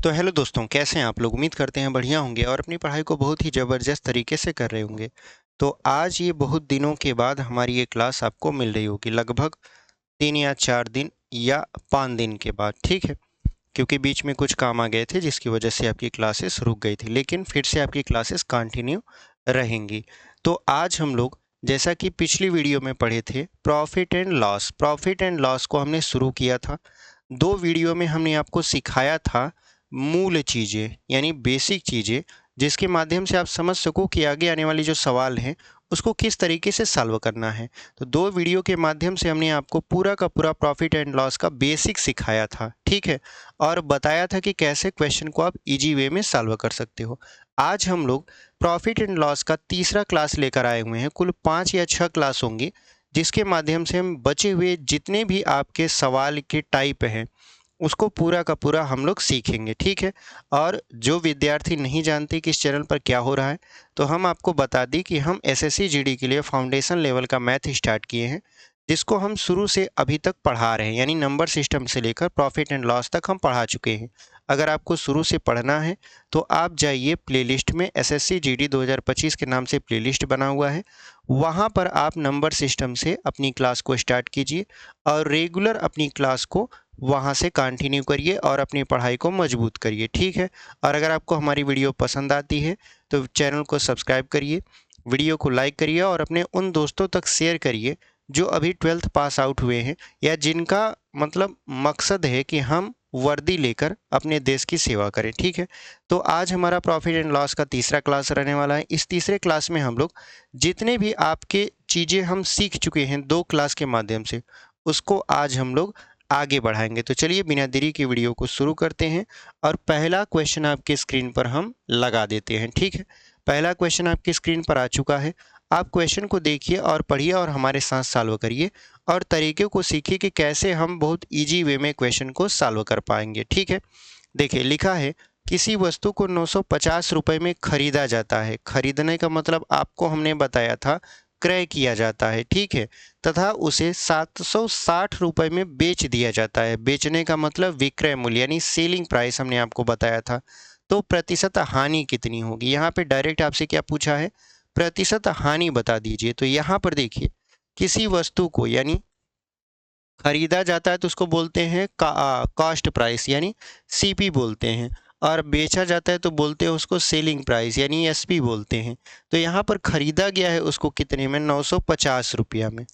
तो हेलो दोस्तों, कैसे हैं आप लोग? उम्मीद करते हैं बढ़िया होंगे और अपनी पढ़ाई को बहुत ही ज़बरदस्त तरीके से कर रहे होंगे। तो आज ये बहुत दिनों के बाद हमारी ये क्लास आपको मिल रही होगी, लगभग 3 या 4 दिन या 5 दिन के बाद, ठीक है? क्योंकि बीच में कुछ काम आ गए थे जिसकी वजह से आपकी क्लासेस रुक गई थी, लेकिन फिर से आपकी क्लासेस कंटिन्यू रहेंगी। तो आज हम लोग, जैसा कि पिछली वीडियो में पढ़े थे, प्रॉफिट एंड लॉस को हमने शुरू किया था। 2 वीडियो में हमने आपको सिखाया था मूल चीज़ें, यानी बेसिक चीज़ें, जिसके माध्यम से आप समझ सको कि आगे आने वाली जो सवाल हैं उसको किस तरीके से सॉल्व करना है। तो 2 वीडियो के माध्यम से हमने आपको पूरा का पूरा प्रॉफिट एंड लॉस का बेसिक सिखाया था, ठीक है? और बताया था कि कैसे क्वेश्चन को आप इजी वे में सॉल्व कर सकते हो। आज हम लोग प्रॉफिट एंड लॉस का तीसरा क्लास लेकर आए हुए हैं। कुल 5 या 6 क्लास होंगे, जिसके माध्यम से हम बचे हुए जितने भी आपके सवाल के टाइप हैं उसको पूरा का पूरा हम लोग सीखेंगे, ठीक है? और जो विद्यार्थी नहीं जानते कि इस चैनल पर क्या हो रहा है, तो हम आपको बता दें कि हम एसएससी जीडी के लिए फाउंडेशन लेवल का मैथ स्टार्ट किए हैं, जिसको हम शुरू से अभी तक पढ़ा रहे हैं, यानी नंबर सिस्टम से लेकर प्रॉफिट एंड लॉस तक हम पढ़ा चुके हैं। अगर आपको शुरू से पढ़ना है तो आप जाइए प्लेलिस्ट में, एसएससी जीडी 2025 के नाम से प्लेलिस्ट बना हुआ है, वहाँ पर आप नंबर सिस्टम से अपनी क्लास को स्टार्ट कीजिए और रेगुलर अपनी क्लास को वहाँ से कंटिन्यू करिए और अपनी पढ़ाई को मजबूत करिए, ठीक है? और अगर आपको हमारी वीडियो पसंद आती है तो चैनल को सब्सक्राइब करिए, वीडियो को लाइक करिए और अपने उन दोस्तों तक शेयर करिए जो अभी 12th पास आउट हुए हैं या जिनका मतलब मकसद है कि हम वर्दी लेकर अपने देश की सेवा करें, ठीक है? तो आज हमारा प्रॉफिट एंड लॉस का तीसरा क्लास रहने वाला है। इस तीसरे क्लास में हम लोग जितने भी आपके चीज़ें हम सीख चुके हैं 2 क्लास के माध्यम से, उसको आज हम लोग आगे बढ़ाएंगे। तो चलिए बिना देरी के वीडियो को शुरू करते हैं और पहला क्वेश्चन आपके स्क्रीन पर हम लगा देते हैं, ठीक है? पहला क्वेश्चन आपकी स्क्रीन पर आ चुका है। आप क्वेश्चन को देखिए और पढ़िए और हमारे साथ सॉल्व करिए और तरीके को सीखिए कि कैसे हम बहुत इजी वे में क्वेश्चन को सॉल्व कर पाएंगे, ठीक है? देखिए लिखा है, किसी वस्तु को 950 रुपये में खरीदा जाता है। खरीदने का मतलब आपको हमने बताया था क्रय किया जाता है, ठीक है? तथा उसे 760 रुपये में बेच दिया जाता है। बेचने का मतलब विक्रय मूल्य यानी सेलिंग प्राइस हमने आपको बताया था। तो प्रतिशत हानि कितनी होगी? यहाँ पे डायरेक्ट आपसे क्या पूछा है? प्रतिशत हानि बता दीजिए। तो यहाँ पर देखिए, किसी वस्तु को यानी खरीदा जाता है तो उसको बोलते हैं कॉस्ट प्राइस यानी सीपी बोलते हैं, और बेचा जाता है तो बोलते हैं उसको सेलिंग प्राइस यानी एसपी बोलते हैं। तो यहाँ पर खरीदा गया है उसको कितने में? 950 रुपया में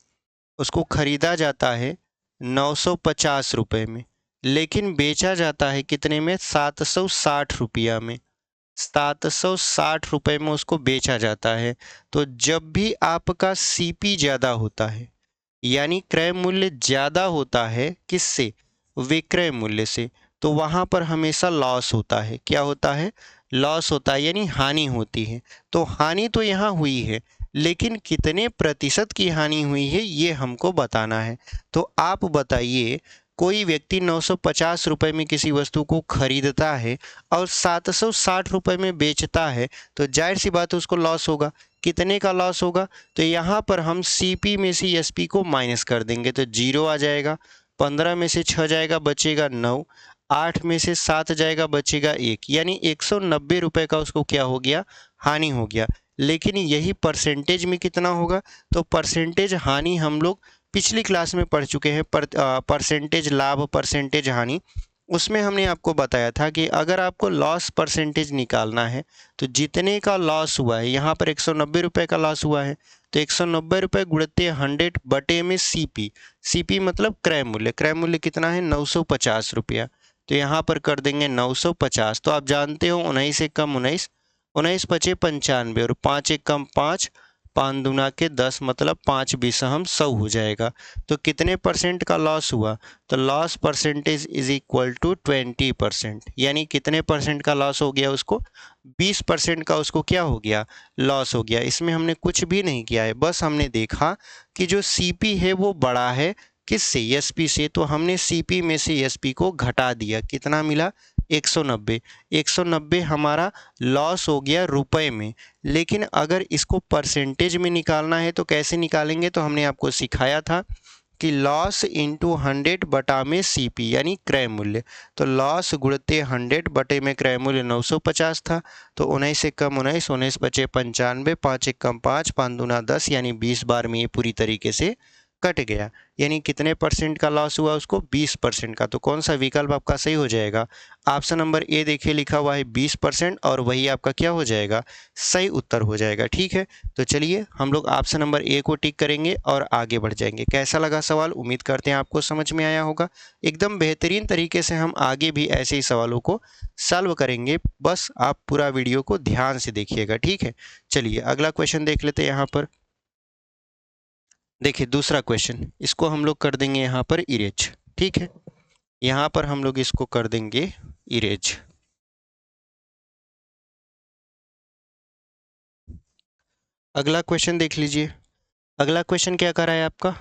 उसको खरीदा जाता है, 950 रुपये में, लेकिन बेचा जाता है कितने में? 760 रुपया में। 760 रुपये में उसको बेचा जाता है। तो जब भी आपका सीपी ज़्यादा होता है यानी क्रय मूल्य ज़्यादा होता है, किससे? विक्रय मूल्य से, तो वहाँ पर हमेशा लॉस होता है। क्या होता है? लॉस होता है, यानी हानि होती है। तो हानि तो यहाँ हुई है, लेकिन कितने प्रतिशत की हानि हुई है ये हमको बताना है। तो आप बताइए, कोई व्यक्ति 950 रुपये में किसी वस्तु को खरीदता है और 760 रुपये में बेचता है, तो जाहिर सी बात है उसको लॉस होगा। कितने का लॉस होगा? तो यहाँ पर हम सीपी में से एसपी को माइनस कर देंगे तो 0 आ जाएगा। 15 में से 6 जाएगा, बचेगा 9। 8 में से 7 जाएगा, बचेगा 1, यानी 190 रुपये का उसको क्या हो गया? हानि हो गया। लेकिन यही परसेंटेज में कितना होगा? तो परसेंटेज हानि हम लोग पिछली क्लास में पढ़ चुके हैं, परसेंटेज लाभ, परसेंटेज हानि। उसमें हमने आपको बताया था कि अगर आपको लॉस परसेंटेज निकालना है तो जितने का लॉस हुआ है, यहाँ पर 190 रुपये का लॉस हुआ है, तो 190 रुपये गुणित 100 बटे में सीपी। सीपी मतलब क्रय मूल्य। क्रय मूल्य कितना है? 950 रुपया। तो यहाँ पर कर देंगे 950। तो आप जानते हो 19 एक कम 19, 19 पचे 95 और 5 एक कम 5, 5 दूना के 10 मतलब 5 बीस हम 100 हो जाएगा। तो कितने परसेंट का लॉस हुआ? तो loss percentage is equal to 20%, यानी कितने परसेंट का लॉस हो गया उसको? 20% का उसको क्या हो गया? लॉस हो गया। इसमें हमने कुछ भी नहीं किया है, बस हमने देखा कि जो सीपी है वो बड़ा है किससे? एसपी से। तो हमने सीपी में से एसपी को घटा दिया। कितना मिला? 190। 190 हमारा लॉस हो गया रुपए में। लेकिन अगर इसको परसेंटेज में निकालना है तो कैसे निकालेंगे? तो हमने आपको सिखाया था कि लॉस इंटू 100 बटा में सीपी यानी क्रय मूल्य। तो लॉस गुणते 100 बटे में क्रय मूल्य 950 था, तो 19 से कम 19, 19 बचे 95, 5 एक कम 5, 5 दूना 10, यानी 20 बार में ये पूरी तरीके से कट गया। यानी कितने परसेंट का लॉस हुआ उसको? 20% का। तो कौन सा विकल्प आपका सही हो जाएगा? ऑप्शन नंबर ए देखिए लिखा हुआ है 20%, और वही आपका क्या हो जाएगा? सही उत्तर हो जाएगा। ठीक है, तो चलिए हम लोग ऑप्शन नंबर ए को टिक करेंगे और आगे बढ़ जाएंगे। कैसा लगा सवाल? उम्मीद करते हैं आपको समझ में आया होगा। एकदम बेहतरीन तरीके से हम आगे भी ऐसे ही सवालों को सॉल्व करेंगे, बस आप पूरा वीडियो को ध्यान से देखिएगा। ठीक है, चलिए अगला क्वेश्चन देख लेते हैं। यहाँ पर देखिए दूसरा क्वेश्चन, इसको हम लोग कर देंगे यहाँ पर इरेज। ठीक है, यहाँ पर हम लोग इसको कर देंगे इरेज। अगला क्वेश्चन देख लीजिए। अगला क्वेश्चन क्या कर रहा है आपका?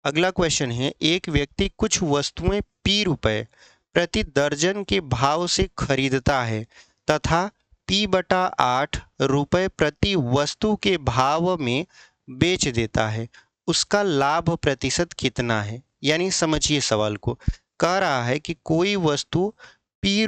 अगला क्वेश्चन है, एक व्यक्ति कुछ वस्तुएं पी रुपए प्रति दर्जन के भाव से खरीदता है तथा P/8 रुपए प्रति वस्तु के भाव में बेच देता है। उसका लाभ प्रतिशत कितना है? यानी समझिए सवाल को। कह रहा है कि कोई वस्तु P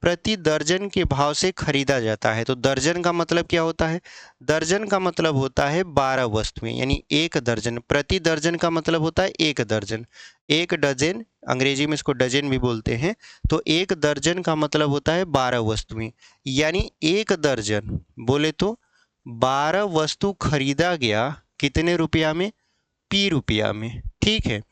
प्रति दर्जन के भाव से खरीदा जाता है। तो दर्जन का मतलब क्या होता है? दर्जन का मतलब होता है 12 वस्तुएं, यानी एक दर्जन। प्रति दर्जन का मतलब होता है एक दर्जन। एक डजन, अंग्रेजी में इसको डजन भी बोलते हैं। तो एक दर्जन का मतलब होता है 12 वस्तुएं, यानी एक दर्जन बोले तो 12 वस्तु खरीदा गया कितने रुपया में? P में। ठीक है,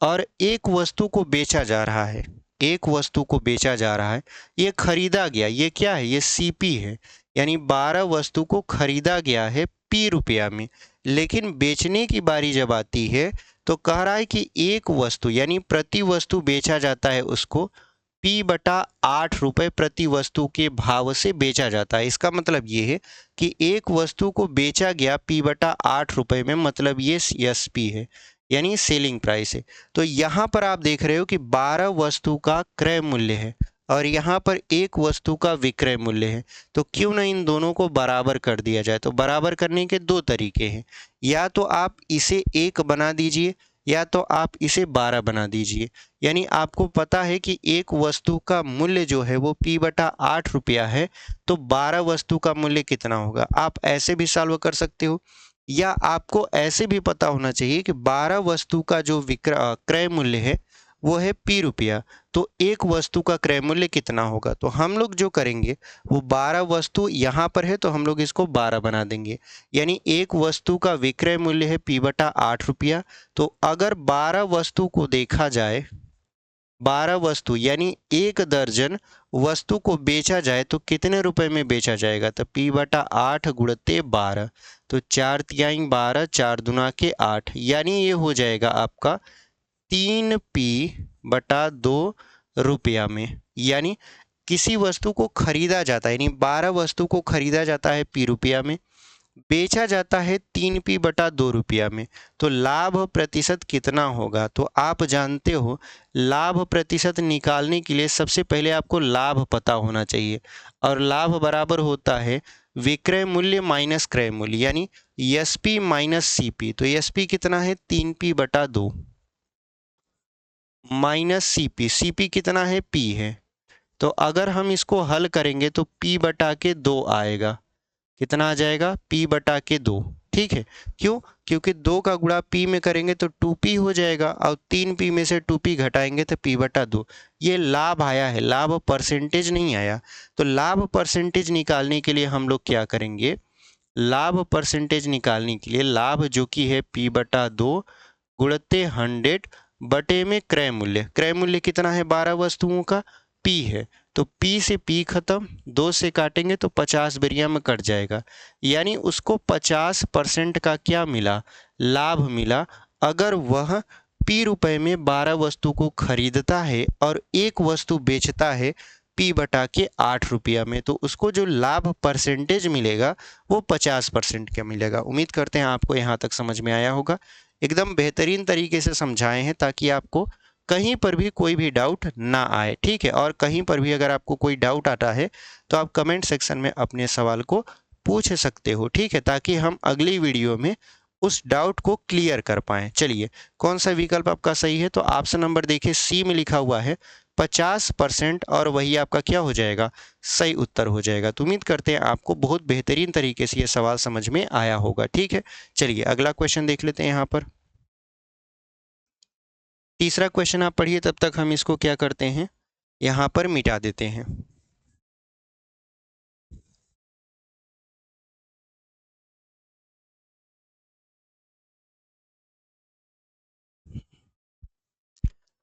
और एक वस्तु को बेचा जा रहा है, एक वस्तु को बेचा जा रहा है, ये खरीदा गया, ये क्या है? ये सीपी है। यानी 12 वस्तु को खरीदा गया है P में, लेकिन बेचने की बारी जब आती है तो कह रहा है कि एक वस्तु यानी प्रति वस्तु बेचा जाता है उसको P/8 रुपए प्रति वस्तु के भाव से बेचा जाता है। इसका मतलब ये है कि एक वस्तु को बेचा गया P/8 रुपए में, मतलब ये एसपी है, यानी सेलिंग प्राइस है। तो यहाँ पर आप देख रहे हो कि 12 वस्तु का क्रय मूल्य है और यहाँ पर एक वस्तु का विक्रय मूल्य है। तो क्यों ना इन दोनों को बराबर कर दिया जाए? तो बराबर करने के दो तरीके हैं, या तो आप इसे 1 बना दीजिए या तो आप इसे 12 बना दीजिए। यानी आपको पता है कि एक वस्तु का मूल्य जो है वो P/8 रुपया है, तो 12 वस्तु का मूल्य कितना होगा? आप ऐसे भी सॉल्व कर सकते हो, या आपको ऐसे भी पता होना चाहिए कि 12 वस्तु का जो क्रय मूल्य है वो है P, तो एक वस्तु का क्रय मूल्य कितना होगा? तो हम लोग जो करेंगे वो 12 वस्तु यहाँ पर है तो हम लोग इसको 12 बना देंगे, यानी एक वस्तु का विक्रय मूल्य है P/8 रुपया। तो अगर 12 वस्तु को देखा जाए, 12 वस्तु यानी एक दर्जन वस्तु को बेचा जाए तो कितने रुपए में बेचा जाएगा? तो P/8 गुणते 12, तो 4×3 = 12, 4 दूना के 8, यानी ये हो जाएगा आपका 3P/2 रुपया में। यानी किसी वस्तु को खरीदा जाता है, यानी 12 वस्तु को खरीदा जाता है P में, बेचा जाता है 3P/2 रुपया में। तो लाभ प्रतिशत कितना होगा? तो आप जानते हो लाभ प्रतिशत निकालने के लिए सबसे पहले आपको लाभ पता होना चाहिए, और लाभ बराबर होता है विक्रय मूल्य माइनस क्रय मूल्य, यानी एसपी माइनस सीपी। तो एसपी कितना है? 3P/2 माइनस सीपी, सीपी कितना है? P है। तो अगर हम इसको हल करेंगे तो P/2 आएगा। कितना आ जाएगा? P/2। ठीक है, क्यों? क्योंकि 2 का गुणा P में करेंगे तो 2P हो जाएगा, और 3P में से 2P घटाएंगे तो P/2। ये लाभ आया है, लाभ परसेंटेज नहीं आया। तो लाभ परसेंटेज निकालने के लिए हम लोग क्या करेंगे? लाभ परसेंटेज निकालने के लिए लाभ जो कि है P/2 गुणते 100 बटे में क्रय मूल्य। क्रय मूल्य कितना है 12 वस्तुओं का? P है, तो P से P खत्म, 2 से काटेंगे तो 50 बेरिया में कट जाएगा, यानी उसको 50% का क्या मिला? लाभ मिला। अगर वह P में 12 वस्तु को खरीदता है और एक वस्तु बेचता है P/8 रुपया में, तो उसको जो लाभ परसेंटेज मिलेगा वो 50% का मिलेगा। उम्मीद करते हैं आपको यहाँ तक समझ में आया होगा। एकदम बेहतरीन तरीके से समझाए हैं ताकि आपको कहीं पर भी कोई भी डाउट ना आए। ठीक है, और कहीं पर भी अगर आपको कोई डाउट आता है तो आप कमेंट सेक्शन में अपने सवाल को पूछ सकते हो। ठीक है, ताकि हम अगली वीडियो में उस डाउट को क्लियर कर पाएं। चलिए, कौन सा विकल्प आपका सही है? तो ऑप्शन नंबर देखिए सी में लिखा हुआ है 50%, और वही आपका क्या हो जाएगा? सही उत्तर हो जाएगा। तो उम्मीद करते हैं आपको बहुत बेहतरीन तरीके से ये सवाल समझ में आया होगा। ठीक है, चलिए अगला क्वेश्चन देख लेते हैं। यहाँ पर तीसरा क्वेश्चन आप पढ़िए, तब तक हम इसको क्या करते हैं, यहाँ पर मिटा देते हैं।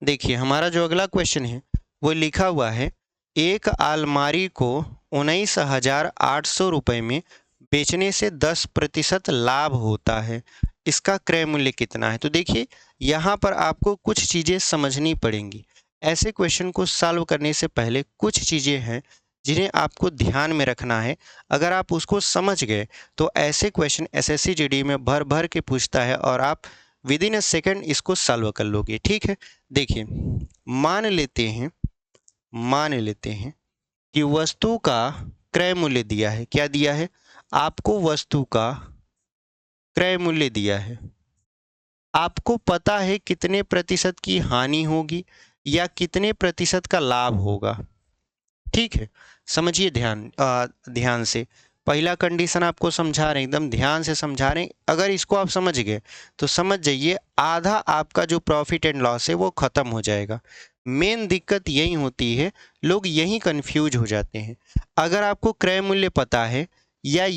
देखिए हमारा जो अगला क्वेश्चन है वो लिखा हुआ है, एक अलमारी को 19,800 रुपये में बेचने से 10% लाभ होता है, इसका क्रय मूल्य कितना है? तो देखिए यहाँ पर आपको कुछ चीज़ें समझनी पड़ेंगी। ऐसे क्वेश्चन को सॉल्व करने से पहले कुछ चीज़ें हैं जिन्हें आपको ध्यान में रखना है। अगर आप उसको समझ गए तो ऐसे क्वेश्चन एसएससी जीडी में भर भर के पूछता है और आप विद इन अ सेकेंड इसको सॉल्व कर लोगे। ठीक है, देखिए मान लेते हैं कि वस्तु का क्रय मूल्य दिया है। क्या दिया है? आपको वस्तु का क्रय मूल्य दिया है। आपको पता है कितने प्रतिशत की हानि होगी या कितने प्रतिशत का लाभ होगा। ठीक है, समझिए ध्यान से। पहला कंडीशन आपको समझा रहे हैं, एकदम ध्यान से समझा रहे हैं। अगर इसको आप समझ गए तो समझ जाइए आधा आपका जो प्रॉफिट एंड लॉस है वो ख़त्म हो जाएगा। मेन दिक्कत यही होती है, लोग यहीं कंफ्यूज हो जाते हैं। अगर आपको क्रय मूल्य पता है या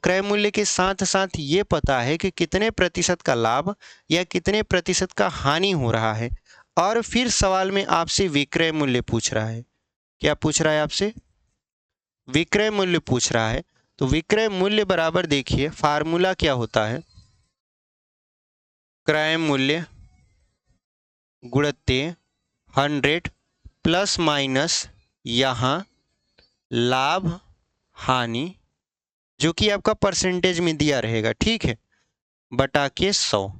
क्रय मूल्य के साथ साथ ये पता है कि कितने प्रतिशत का लाभ या कितने प्रतिशत का हानि हो रहा है, और फिर सवाल में आपसे विक्रय मूल्य पूछ रहा है। क्या पूछ रहा है आपसे? विक्रय मूल्य पूछ रहा है। तो विक्रय मूल्य बराबर देखिए फार्मूला क्या होता है, क्रय मूल्य गुणित 100 प्लस माइनस यहाँ लाभ हानि, जो कि आपका परसेंटेज में दिया रहेगा। ठीक है, बटा के 100।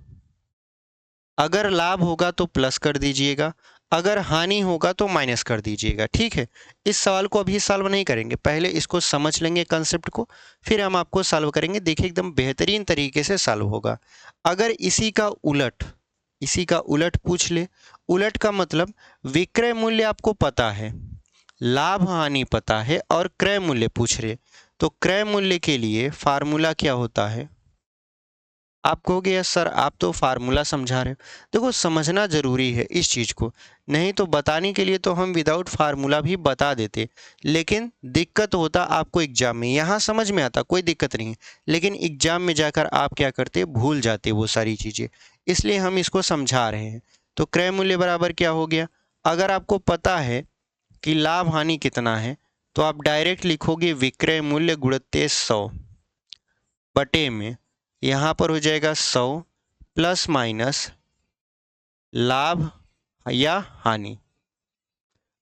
अगर लाभ होगा तो प्लस कर दीजिएगा, अगर हानि होगा तो माइनस कर दीजिएगा। ठीक है, इस सवाल को अभी सॉल्व नहीं करेंगे, पहले इसको समझ लेंगे कंसेप्ट को, फिर हम आपको सॉल्व करेंगे। देखिए एकदम बेहतरीन तरीके से सॉल्व होगा। अगर इसी का उलट पूछ ले, उलट का मतलब विक्रय मूल्य आपको पता है, लाभ हानि पता है और क्रय मूल्य पूछ रहे, तो क्रय मूल्य के लिए फार्मूला क्या होता है? आप कहोगे यस सर आप तो फार्मूला समझा रहे हो। देखो समझना ज़रूरी है इस चीज़ को, नहीं तो बताने के लिए तो हम विदाउट फार्मूला भी बता देते, लेकिन दिक्कत होता आपको एग्जाम में। यहाँ समझ में आता कोई दिक्कत नहीं है, लेकिन एग्जाम में जाकर आप क्या करते, भूल जाते वो सारी चीज़ें, इसलिए हम इसको समझा रहे हैं। तो क्रय मूल्य बराबर क्या हो गया? अगर आपको पता है कि लाभ हानि कितना है तो आप डायरेक्ट लिखोगे विक्रय मूल्य गुणित 100 बटे में, यहाँ पर हो जाएगा 100 प्लस माइनस लाभ या हानि।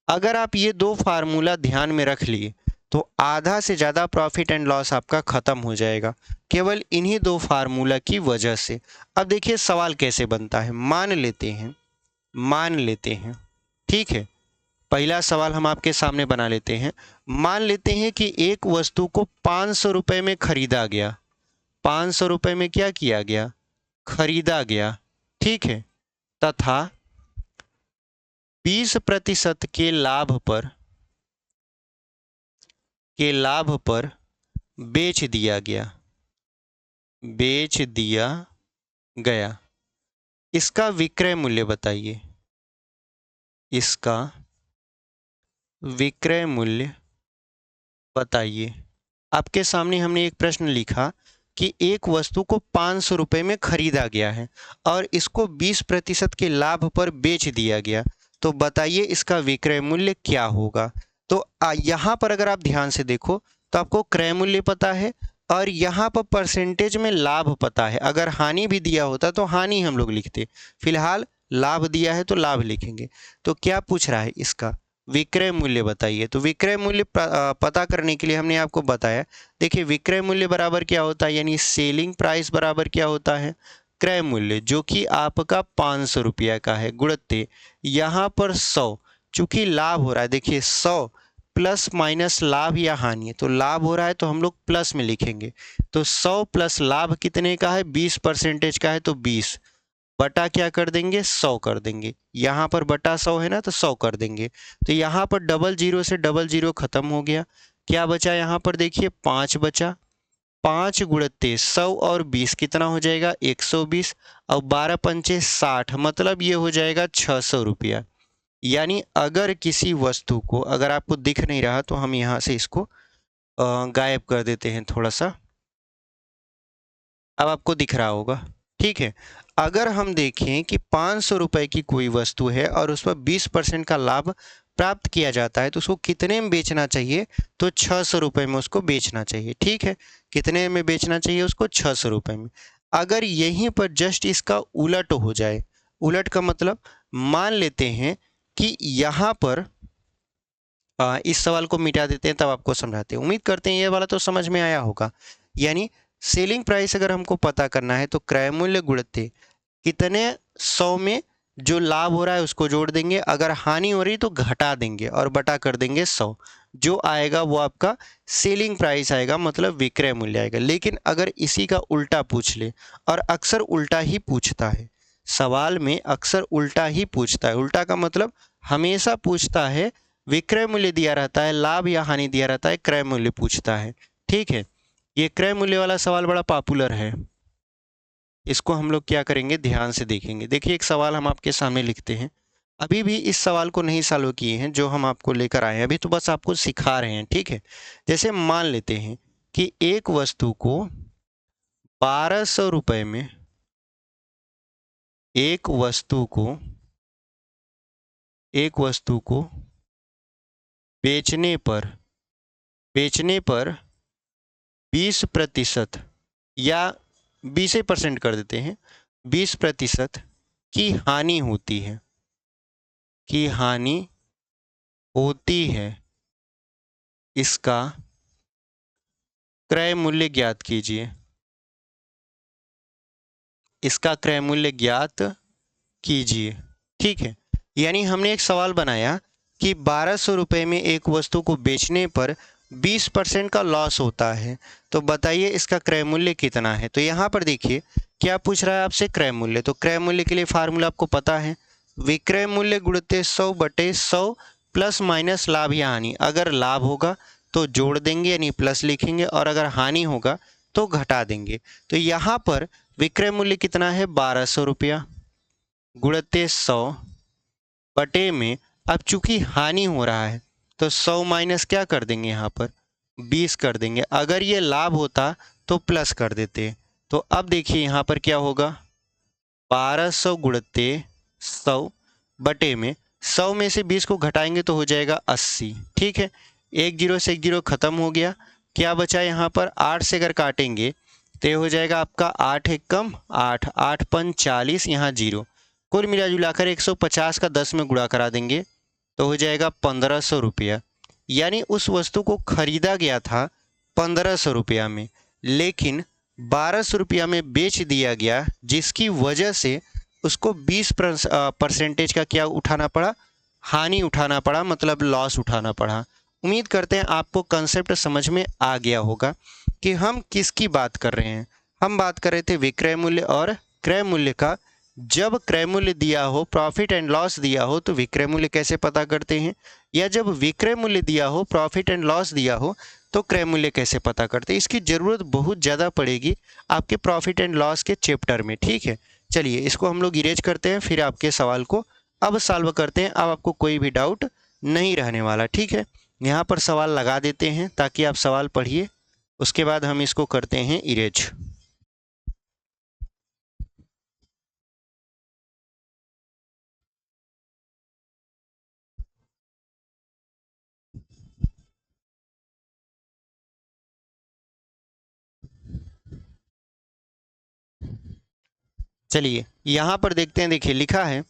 अगर आप ये दो फार्मूला ध्यान में रख लिए तो आधा से ज़्यादा प्रॉफिट एंड लॉस आपका ख़त्म हो जाएगा, केवल इन्हीं दो फार्मूला की वजह से। अब देखिए सवाल कैसे बनता है। मान लेते हैं, ठीक है, पहला सवाल हम आपके सामने बना लेते हैं। मान लेते हैं कि एक वस्तु को 500 रुपये में खरीदा गया, 500 रुपये में क्या किया गया, खरीदा गया। ठीक है, तथा 20% के लाभ पर बेच दिया गया। इसका विक्रय मूल्य बताइए, इसका विक्रय मूल्य बताइए। आपके सामने हमने एक प्रश्न लिखा कि एक वस्तु को 500 रुपये में खरीदा गया है और इसको 20% के लाभ पर बेच दिया गया, तो बताइए इसका विक्रय मूल्य क्या होगा। तो यहाँ पर अगर आप ध्यान से देखो तो आपको क्रय मूल्य पता है और यहाँ पर परसेंटेज में लाभ पता है। अगर हानि भी दिया होता तो हानि हम लोग लिखते, फिलहाल लाभ दिया है तो लाभ लिखेंगे। तो क्या पूछ रहा है, इसका विक्रय मूल्य बताइए। तो विक्रय मूल्य पता करने के लिए हमने आपको बताया, देखिए विक्रय मूल्य बराबर क्या होता है, यानी सेलिंग प्राइस बराबर क्या होता है, क्रय मूल्य, जो कि आपका 500 रुपया का है, गुणित यहाँ पर 100, चूंकि लाभ हो रहा है, देखिए 100 प्लस माइनस लाभ या हानि, तो लाभ हो रहा है तो हम लोग प्लस में लिखेंगे। तो 100 प्लस लाभ कितने का है, 20% का है, तो 20 बटा क्या कर देंगे, 100 कर देंगे। यहाँ पर बटा 100 है ना, तो 100 कर देंगे। तो यहाँ पर डबल जीरो से डबल जीरो खत्म हो गया। क्या बचा यहाँ पर, देखिए 5 बचा। 5 गुणित 100 और 20 कितना हो जाएगा, 120। और 12 पंचे 60, मतलब ये हो जाएगा 600 रुपया। यानी अगर किसी वस्तु को, अगर आपको दिख नहीं रहा तो हम यहाँ से इसको गायब कर देते हैं थोड़ा सा, अब आपको दिख रहा होगा, ठीक है। अगर हम देखें कि 500 रुपए की कोई वस्तु है और उस पर 20% का लाभ प्राप्त किया जाता है, तो उसको कितने में बेचना चाहिए, तो 600 रुपये में उसको बेचना चाहिए, ठीक है। कितने में बेचना चाहिए उसको, 600 रुपये में। अगर यहीं पर जस्ट इसका उलट हो जाए, उलट का मतलब मान लेते हैं कि यहाँ पर इस सवाल को मिटा देते हैं, तब आपको समझाते हैं। उम्मीद करते हैं ये वाला तो समझ में आया होगा। यानी सेलिंग प्राइस अगर हमको पता करना है तो क्रय मूल्य गुणित कितने 100 में जो लाभ हो रहा है उसको जोड़ देंगे, अगर हानि हो रही तो घटा देंगे और बटा कर देंगे 100। जो आएगा वो आपका सेलिंग प्राइस आएगा, मतलब विक्रय मूल्य आएगा। लेकिन अगर इसी का उल्टा पूछ ले, और अक्सर उल्टा ही पूछता है सवाल में, अक्सर उल्टा ही पूछता है। उल्टा का मतलब हमेशा पूछता है विक्रय मूल्य दिया रहता है, लाभ या हानि दिया रहता है, क्रय मूल्य पूछता है, ठीक है। ये क्रय मूल्य वाला सवाल बड़ा पॉपुलर है, इसको हम लोग क्या करेंगे, ध्यान से देखेंगे। देखिए एक सवाल हम आपके सामने लिखते हैं। अभी भी इस सवाल को नहीं सॉल्व किए हैं जो हम आपको लेकर आए हैं, अभी तो बस आपको सिखा रहे हैं, ठीक है। जैसे मान लेते हैं कि एक वस्तु को 1200 रुपये में, एक वस्तु को बेचने पर 20% या 20% कर देते हैं, 20% की हानि होती है, इसका क्रय मूल्य ज्ञात कीजिए। इसका क्रय मूल्य ज्ञात कीजिए, ठीक है। यानी हमने एक सवाल बनाया कि 1200 रुपये में एक वस्तु को बेचने पर 20% का लॉस होता है, तो बताइए इसका क्रय मूल्य कितना है। तो यहाँ पर देखिए क्या पूछ रहा है आपसे, क्रय मूल्य। तो क्रय मूल्य के लिए फार्मूला आपको पता है, विक्रय मूल्य गुणित 100 बटे 100 प्लस माइनस लाभ या हानि। अगर लाभ होगा तो जोड़ देंगे यानी प्लस लिखेंगे, और अगर हानि होगा तो घटा देंगे। तो यहाँ पर विक्रय मूल्य कितना है, 1200 रुपया गुणित 100 बटे में, अब चूंकि हानि हो रहा है तो 100 माइनस क्या कर देंगे, यहाँ पर 20 कर देंगे। अगर ये लाभ होता तो प्लस कर देते। तो अब देखिए यहाँ पर क्या होगा, 1200 गुणित 100 बटे में 100 में से 20 को घटाएंगे तो हो जाएगा 80, ठीक है। एक जीरो से एक जीरो खत्म हो गया। क्या बचा यहाँ पर, 8 से अगर काटेंगे तो ये हो जाएगा आपका 8 एक कम 8, 8 पंच 40, यहाँ जीरो। कुल मिला जुलाकर 150 का 10 में गुणा करा देंगे तो हो जाएगा 1500 रुपया। यानी उस वस्तु को खरीदा गया था 1500 रुपया में, लेकिन 1200 रुपया में बेच दिया गया, जिसकी वजह से उसको 20% का क्या उठाना पड़ा, हानि उठाना पड़ा, मतलब लॉस उठाना पड़ा। उम्मीद करते हैं आपको कंसेप्ट समझ में आ गया होगा कि हम किसकी बात कर रहे हैं। हम बात कर रहे थे विक्रय मूल्य और क्रय मूल्य का। जब क्रय मूल्य दिया हो, प्रॉफिट एंड लॉस दिया हो, तो विक्रय मूल्य कैसे पता करते हैं, या जब विक्रय मूल्य दिया हो, प्रॉफिट एंड लॉस दिया हो, तो क्रय मूल्य कैसे पता करते हैं। इसकी ज़रूरत बहुत ज़्यादा पड़ेगी आपके प्रॉफिट एंड लॉस के चैप्टर में, ठीक है। चलिए इसको हम लोग इरेज करते हैं, फिर आपके सवाल को अब सॉल्व करते हैं। अब आपको कोई भी डाउट नहीं रहने वाला, ठीक है। यहाँ पर सवाल लगा देते हैं ताकि आप सवाल पढ़िए, उसके बाद हम इसको करते हैं इरेज। चलिए यहाँ पर देखते हैं, देखिए लिखा है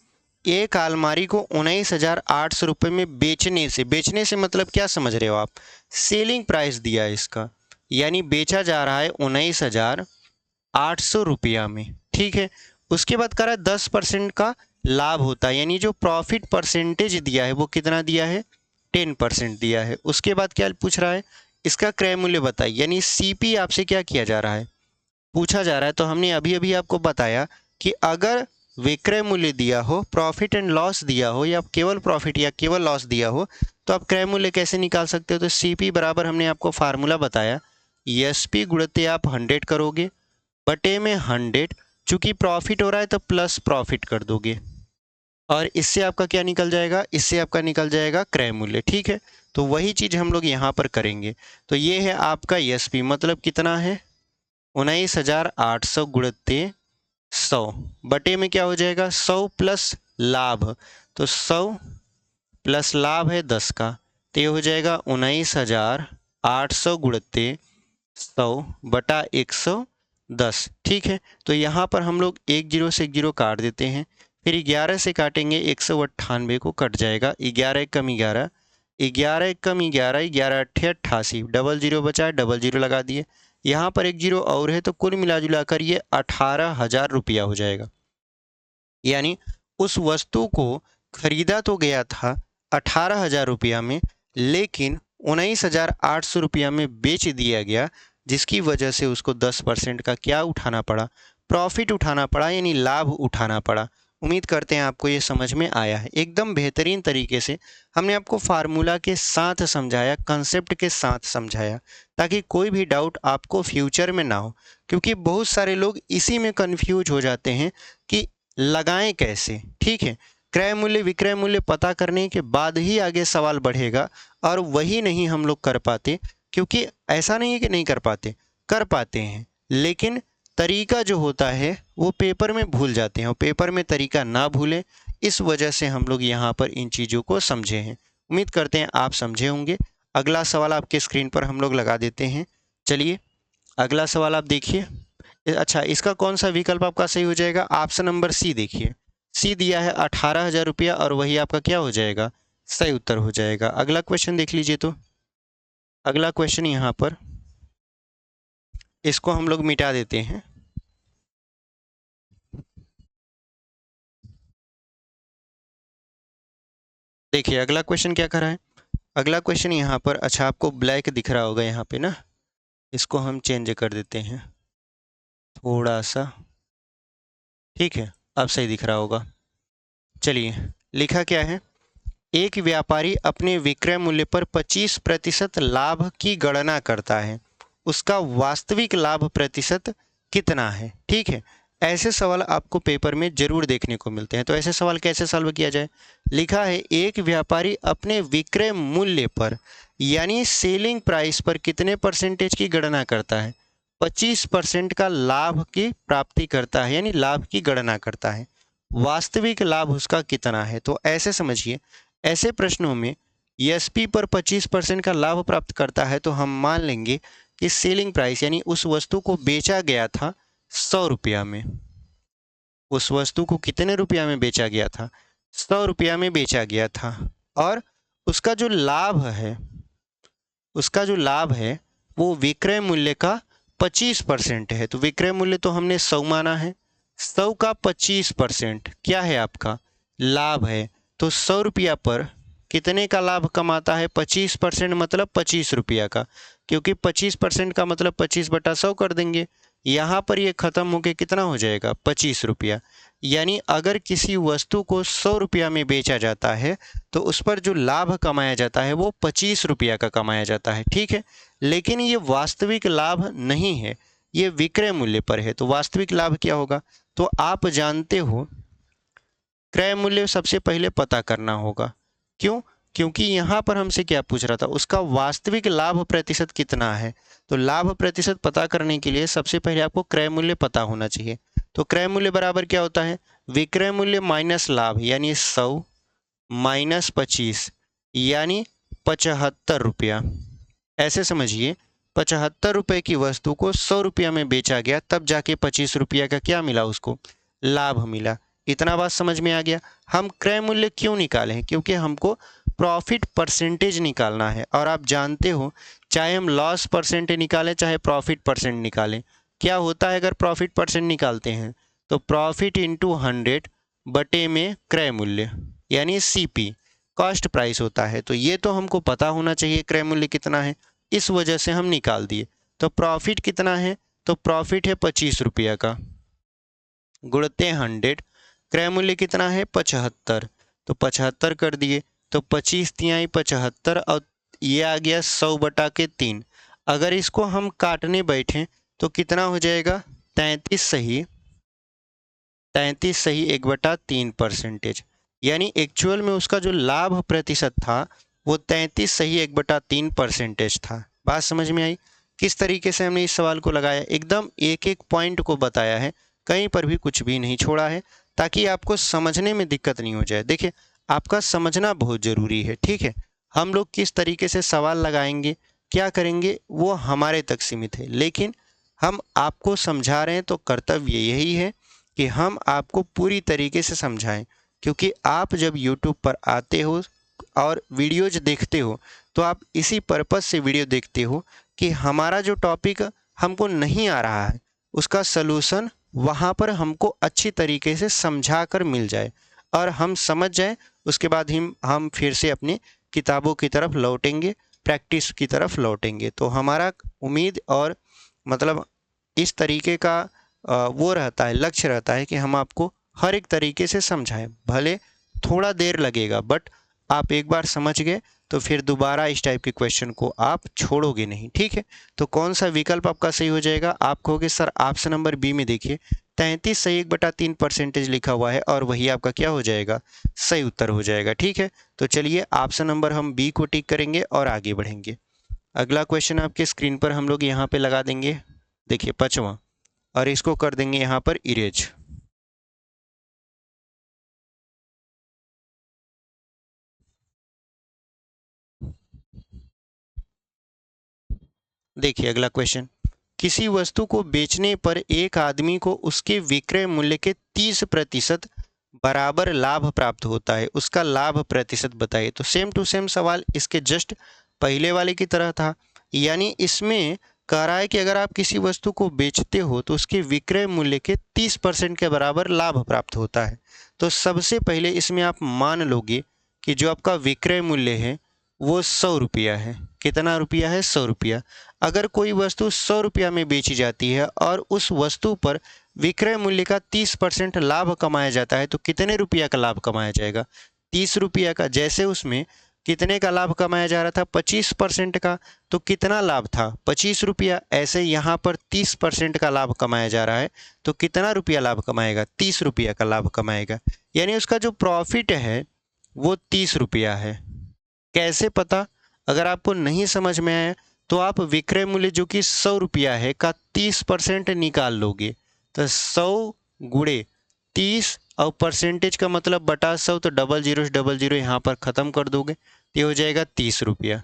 एक अलमारी को 19,800 रुपये में बेचने से मतलब क्या समझ रहे हो आप, सेलिंग प्राइस दिया है इसका, यानी बेचा जा रहा है 19,800 रुपया में, ठीक है। उसके बाद कह रहा है 10% का लाभ होता है, यानी जो प्रॉफिट परसेंटेज दिया है वो कितना दिया है, 10% दिया है। उसके बाद क्या पूछ रहा है, इसका क्रय मूल्य बताइए, यानी सीपी आपसे क्या किया जा रहा है, पूछा जा रहा है। तो हमने अभी अभी आपको बताया कि अगर विक्रय मूल्य दिया हो, प्रॉफिट एंड लॉस दिया हो, या केवल प्रॉफिट या केवल लॉस दिया हो, तो आप क्रय मूल्य कैसे निकाल सकते हो। तो सीपी बराबर हमने आपको फार्मूला बताया, एसपी गुणित आप 100 करोगे बटे में 100, चूंकि प्रॉफिट हो रहा है तो प्लस प्रॉफिट कर दोगे, और इससे आपका क्या निकल जाएगा, इससे आपका निकल जाएगा क्रय मूल्य। ठीक है, तो वही चीज़ हम लोग यहाँ पर करेंगे। तो ये है आपका एसपी, मतलब कितना है 19,800 गुणित 100 बटे में क्या हो जाएगा 100 प्लस लाभ, तो 100 प्लस लाभ है 10 का, तो ये हो जाएगा 19,800 गुणित 100 बटा 110। ठीक है, तो यहाँ पर हम लोग एक जीरो से एक जीरो काट देते हैं, फिर 11 से काटेंगे 198 को कट जाएगा, 11 कम 11, 11 कम 11, 11 अट्ठे 88, डबल जीरो बचा, डबल जीरो लगा दिए, यहाँ पर एक जीरो और है, तो कुल मिला जुला कर ये 18,000 रुपया हो जाएगा। यानी उस वस्तु को खरीदा तो गया था 18,000 रुपया में, लेकिन 19,800 रुपया में बेच दिया गया, जिसकी वजह से उसको 10% का क्या उठाना पड़ा, प्रॉफिट उठाना पड़ा, यानी लाभ उठाना पड़ा। उम्मीद करते हैं आपको ये समझ में आया है। एकदम बेहतरीन तरीके से हमने आपको फार्मूला के साथ समझाया, कंसेप्ट के साथ समझाया, ताकि कोई भी डाउट आपको फ्यूचर में ना हो, क्योंकि बहुत सारे लोग इसी में कंफ्यूज हो जाते हैं कि लगाएं कैसे। ठीक है, क्रय मूल्य विक्रय मूल्य पता करने के बाद ही आगे सवाल बढ़ेगा, और वही नहीं हम लोग कर पाते, क्योंकि ऐसा नहीं है कि नहीं कर पाते, कर पाते हैं, लेकिन तरीका जो होता है वो पेपर में भूल जाते हैं, और पेपर में तरीका ना भूलें, इस वजह से हम लोग यहाँ पर इन चीज़ों को समझे हैं। उम्मीद करते हैं आप समझे होंगे। अगला सवाल आपके स्क्रीन पर हम लोग लगा देते हैं। चलिए अगला सवाल आप देखिए। अच्छा, इसका कौन सा विकल्प आपका सही हो जाएगा, ऑप्शन नंबर सी देखिए, सी दिया है 18,000 रुपया, और वही आपका क्या हो जाएगा, सही उत्तर हो जाएगा। अगला क्वेश्चन देख लीजिए। तो अगला क्वेश्चन यहाँ पर, इसको हम लोग मिटा देते हैं। देखिए अगला क्वेश्चन क्या करा है, अगला क्वेश्चन यहाँ पर, अच्छा आपको ब्लैक दिख रहा होगा यहाँ पे ना, इसको हम चेंज कर देते हैं थोड़ा सा। ठीक है, अब सही दिख रहा होगा। चलिए, लिखा क्या है, एक व्यापारी अपने विक्रय मूल्य पर 25% लाभ की गणना करता है, उसका वास्तविक लाभ प्रतिशत कितना है। ठीक है, ऐसे सवाल आपको पेपर में जरूर देखने को मिलते हैं। तो ऐसे सवाल कैसे सॉल्व किया जाए, लिखा है एक व्यापारी अपने विक्रय मूल्य पर, यानी सेलिंग प्राइस पर कितने परसेंटेज की गणना करता है, 25% का लाभ की प्राप्ति करता है, यानी लाभ की गणना करता है, वास्तविक लाभ उसका कितना है। तो ऐसे समझिए, ऐसे प्रश्नों में एसपी पर 25% का लाभ प्राप्त करता है, तो हम मान लेंगे कि सेलिंग प्राइस, यानी उस वस्तु को बेचा गया था 100 रुपया में, उस वस्तु को कितने रुपया में बेचा गया था, 100 रुपया में बेचा गया था, और उसका जो लाभ है, उसका जो लाभ है वो विक्रय मूल्य का 25% है। तो विक्रय मूल्य तो हमने 100 माना है, 100 का 25% क्या है, आपका लाभ है। तो 100 रुपया पर कितने का लाभ कमाता है, 25% मतलब 25 रुपया का, क्योंकि 25% का मतलब 25/100 कर देंगे, यहाँ पर ये खत्म होके कितना हो जाएगा, 25 रुपया। यानी अगर किसी वस्तु को 100 रुपया में बेचा जाता है, तो उस पर जो लाभ कमाया जाता है वो 25 रुपया का कमाया जाता है। ठीक है, लेकिन ये वास्तविक लाभ नहीं है, ये विक्रय मूल्य पर है। तो वास्तविक लाभ क्या होगा, तो आप जानते हो क्रय मूल्य सबसे पहले पता करना होगा। क्यों, क्योंकि यहाँ पर हमसे क्या पूछ रहा था, उसका वास्तविक लाभ प्रतिशत कितना है। तो लाभ प्रतिशत पता करने के लिए सबसे पहले आपको क्रय मूल्य पता होना चाहिए। तो क्रय मूल्य बराबर क्या होता है, विक्रय मूल्य माइनस लाभ, यानी 100 माइनस 25, यानी 75 रुपया। ऐसे समझिए, 75 रुपये की वस्तु को 100 रुपया में बेचा गया, तब जाके 25 रुपया का क्या मिला, उसको लाभ मिला। इतना बात समझ में आ गया। हम क्रय मूल्य क्यों निकाले हैं, क्योंकि हमको प्रॉफिट परसेंटेज निकालना है, और आप जानते हो चाहे हम लॉस परसेंट निकालें चाहे प्रॉफिट परसेंट निकालें, क्या होता है अगर प्रॉफिट परसेंट निकालते हैं, तो प्रॉफिट इंटू 100 बटे में क्रय मूल्य, यानी सीपी, कॉस्ट प्राइस होता है। तो ये तो हमको पता होना चाहिए क्रय मूल्य कितना है, इस वजह से हम निकाल दिए। तो प्रॉफिट कितना है, तो प्रॉफिट है 25 रुपया का, गुणते 100, क्रय मूल्य कितना है 75, तो 75 कर दिए। तो 25 तिहाई 75 और ये आ गया 100/3। अगर इसको हम काटने बैठें तो कितना हो जाएगा, 33 सही, 33 सही 1/3%। यानी एक्चुअल में उसका जो लाभ प्रतिशत था वो 33 सही 1/3% था। बात समझ में आई? किस तरीके से हमने इस सवाल को लगाया, एकदम एक एक पॉइंट को बताया है, कहीं पर भी कुछ भी नहीं छोड़ा है, ताकि आपको समझने में दिक्कत नहीं हो जाए। देखिए, आपका समझना बहुत ज़रूरी है, ठीक है। हम लोग किस तरीके से सवाल लगाएंगे, क्या करेंगे, वो हमारे तक सीमित है, लेकिन हम आपको समझा रहे हैं तो कर्तव्य यही है कि हम आपको पूरी तरीके से समझाएं। क्योंकि आप जब YouTube पर आते हो और वीडियोज देखते हो तो आप इसी पर्पस से वीडियो देखते हो कि हमारा जो टॉपिक हमको नहीं आ रहा है उसका सलूशन वहाँ पर हमको अच्छी तरीके से समझा कर मिल जाए और हम समझ जाए। उसके बाद हम फिर से अपनी किताबों की तरफ लौटेंगे, प्रैक्टिस की तरफ लौटेंगे। तो हमारा उम्मीद और मतलब इस तरीके का वो रहता है, लक्ष्य रहता है कि हम आपको हर एक तरीके से समझाएं। भले थोड़ा देर लगेगा, बट आप एक बार समझ गए तो फिर दोबारा इस टाइप के क्वेश्चन को आप छोड़ोगे नहीं, ठीक है। तो कौन सा विकल्प आपका सही हो जाएगा, आप कहोगे सर ऑप्शन नंबर बी में देखिए 33 सही 1/3% लिखा हुआ है और वही आपका क्या हो जाएगा, सही उत्तर हो जाएगा, ठीक है। तो चलिए ऑप्शन नंबर हम बी को टिक करेंगे और आगे बढ़ेंगे। अगला क्वेश्चन आपके स्क्रीन पर हम लोग यहाँ पे लगा देंगे, देखिए 5वां, और इसको कर देंगे यहाँ पर इरेज। देखिए अगला क्वेश्चन, किसी वस्तु को बेचने पर एक आदमी को उसके विक्रय मूल्य के 30% बराबर लाभ प्राप्त होता है, उसका लाभ प्रतिशत बताइए। तो सेम टू सेम सवाल इसके जस्ट पहले वाले की तरह था। यानी इसमें कह रहा है कि अगर आप किसी वस्तु को बेचते हो तो उसके विक्रय मूल्य के 30% के बराबर लाभ प्राप्त होता है। तो सबसे पहले इसमें आप मान लोगे कि जो आपका विक्रय मूल्य है वो 100 रुपया है। कितना रुपया है, 100 रुपया। अगर कोई वस्तु 100 रुपया में बेची जाती है और उस वस्तु पर विक्रय मूल्य का 30% लाभ कमाया जाता है तो कितने रुपया का लाभ कमाया जाएगा, 30 रुपया का। जैसे उसमें कितने का लाभ कमाया जा रहा था, 25% का, तो कितना लाभ था, 25 रुपया। ऐसे यहाँ पर 30% का लाभ कमाया जा रहा है तो कितना रुपया लाभ कमाएगा, 30 रुपया का लाभ कमाएगा। यानी उसका जो प्रॉफिट है वो 30 रुपया है। कैसे पता, अगर आपको नहीं समझ में आया तो आप विक्रय मूल्य जो कि 100 रुपया है का 30% निकाल लोगे। तो 100 गुणे 30 और परसेंटेज का मतलब बटा 100, तो डबल जीरो यहाँ पर ख़त्म कर दोगे, ये हो जाएगा 30 रुपया।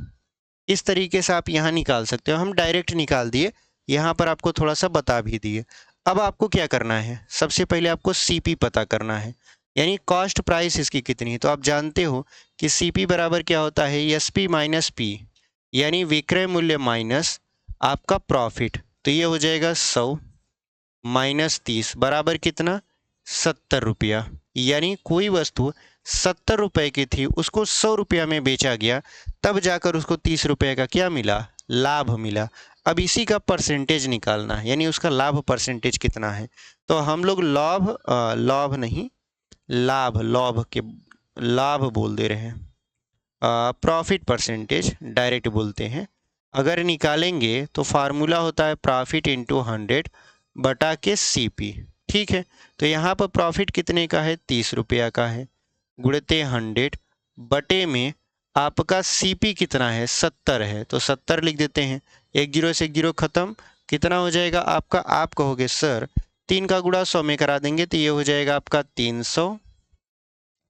इस तरीके से आप यहाँ निकाल सकते हो। हम डायरेक्ट निकाल दिए, यहाँ पर आपको थोड़ा सा बता भी दिए। अब आपको क्या करना है, सबसे पहले आपको सीपी पता करना है, यानी कॉस्ट प्राइस इसकी कितनी है। तो आप जानते हो कि सीपी बराबर क्या होता है, एसपी माइनस पी, यानी विक्रय मूल्य माइनस आपका प्रॉफिट। तो ये हो जाएगा 100 माइनस 30 बराबर कितना, 70 रुपया। यानी कोई वस्तु 70 रुपये की थी, उसको 100 रुपया में बेचा गया, तब जाकर उसको 30 रुपये का क्या मिला, लाभ मिला। अब इसी का परसेंटेज निकालना है, यानी उसका लाभ परसेंटेज कितना है। तो हम लोग लाभ नहीं, लाभ बोल दे रहे हैं, प्रॉफिट परसेंटेज डायरेक्ट बोलते हैं। अगर निकालेंगे तो फार्मूला होता है प्रॉफिट इंटू 100 बटा के सीपी, ठीक है। तो यहाँ पर प्रॉफिट कितने का है, 30 रुपया का है, गुणते 100 बटे में आपका सीपी कितना है, 70 है, तो 70 लिख देते हैं। एक जीरो से एक जीरो खत्म, कितना हो जाएगा आपका, आप कहोगे सर 3 का गुणा 100 में करा देंगे, तो ये हो जाएगा आपका 300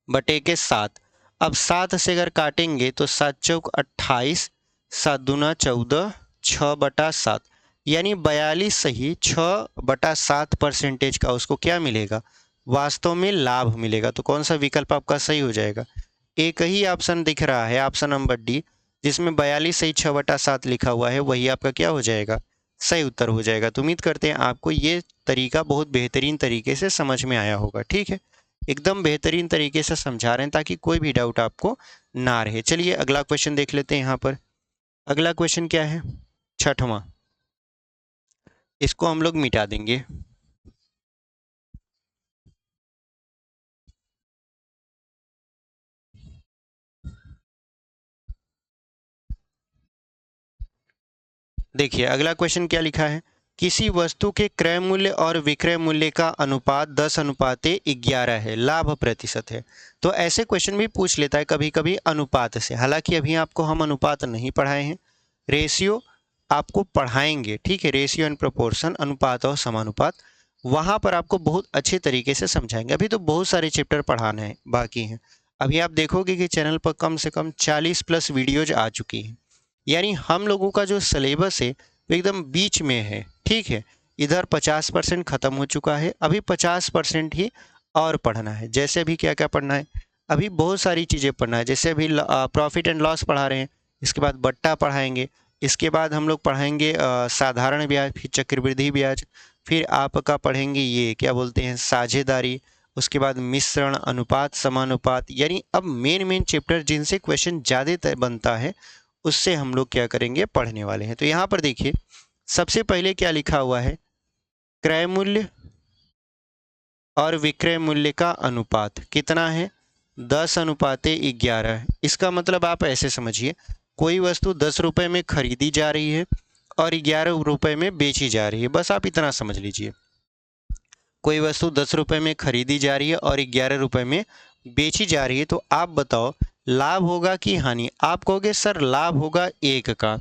बटे के 7। अब 7 से अगर काटेंगे तो 7 चौक 28, 7 दूना 14, 6/7, यानी 42 सही 6/7 परसेंटेज का उसको क्या मिलेगा, वास्तव में लाभ मिलेगा। तो कौन सा विकल्प आपका सही हो जाएगा, एक ही ऑप्शन दिख रहा है, ऑप्शन नंबर डी, जिसमें 42 सही 6/7 लिखा हुआ है, वही आपका क्या हो जाएगा, सही उत्तर हो जाएगा। तो उम्मीद करते हैं आपको ये तरीका बहुत बेहतरीन तरीके से समझ में आया होगा, ठीक है। एकदम बेहतरीन तरीके से समझा रहे हैं ताकि कोई भी डाउट आपको ना रहे। चलिए अगला क्वेश्चन देख लेते हैं। यहाँ पर अगला क्वेश्चन क्या है, छठवां, इसको हम लोग मिटा देंगे। देखिए अगला क्वेश्चन क्या लिखा है, किसी वस्तु के क्रय मूल्य और विक्रय मूल्य का अनुपात 10:11 है, लाभ प्रतिशत है। तो ऐसे क्वेश्चन भी पूछ लेता है कभी कभी अनुपात से। हालांकि अभी आपको हम अनुपात नहीं पढ़ाए हैं, रेशियो आपको पढ़ाएंगे, ठीक है, रेशियो एंड प्रोपोर्शन, अनुपात और समानुपात, वहां पर आपको बहुत अच्छे तरीके से समझाएंगे। अभी तो बहुत सारे चैप्टर पढ़ाने हैं बाकी हैं। अभी आप देखोगे कि चैनल पर कम से कम 40+ वीडियोज आ चुकी हैं। यानी हम लोगों का जो सिलेबस है वो एकदम बीच में है, ठीक है। इधर 50% ख़त्म हो चुका है, अभी 50% ही और पढ़ना है। जैसे अभी क्या क्या पढ़ना है, अभी बहुत सारी चीज़ें पढ़ना है। जैसे अभी प्रॉफिट एंड लॉस पढ़ा रहे हैं, इसके बाद बट्टा पढ़ाएंगे, इसके बाद हम लोग पढ़ाएंगे साधारण ब्याज, फिर चक्रवृद्धि ब्याज, फिर आपका पढ़ेंगे ये क्या बोलते हैं साझेदारी, उसके बाद मिश्रण, अनुपात, समानुपात। यानी अब मेन मेन चैप्टर जिनसे क्वेश्चन ज़्यादा बनता है उससे हम लोग क्या करेंगे, पढ़ने वाले हैं। तो यहाँ पर देखिए सबसे पहले क्या लिखा हुआ है, क्रय मूल्य और विक्रय मूल्य का अनुपात कितना है, 10:11। इसका मतलब आप ऐसे समझिए, कोई वस्तु 10 रुपये में खरीदी जा रही है और 11 रुपये में बेची जा रही है, बस आप इतना समझ लीजिए। कोई वस्तु 10 रुपये में खरीदी जा रही है और 11 रुपये में बेची जा रही है, तो आप बताओ लाभ होगा कि हानि। आप कहोगे सर लाभ होगा 1 का,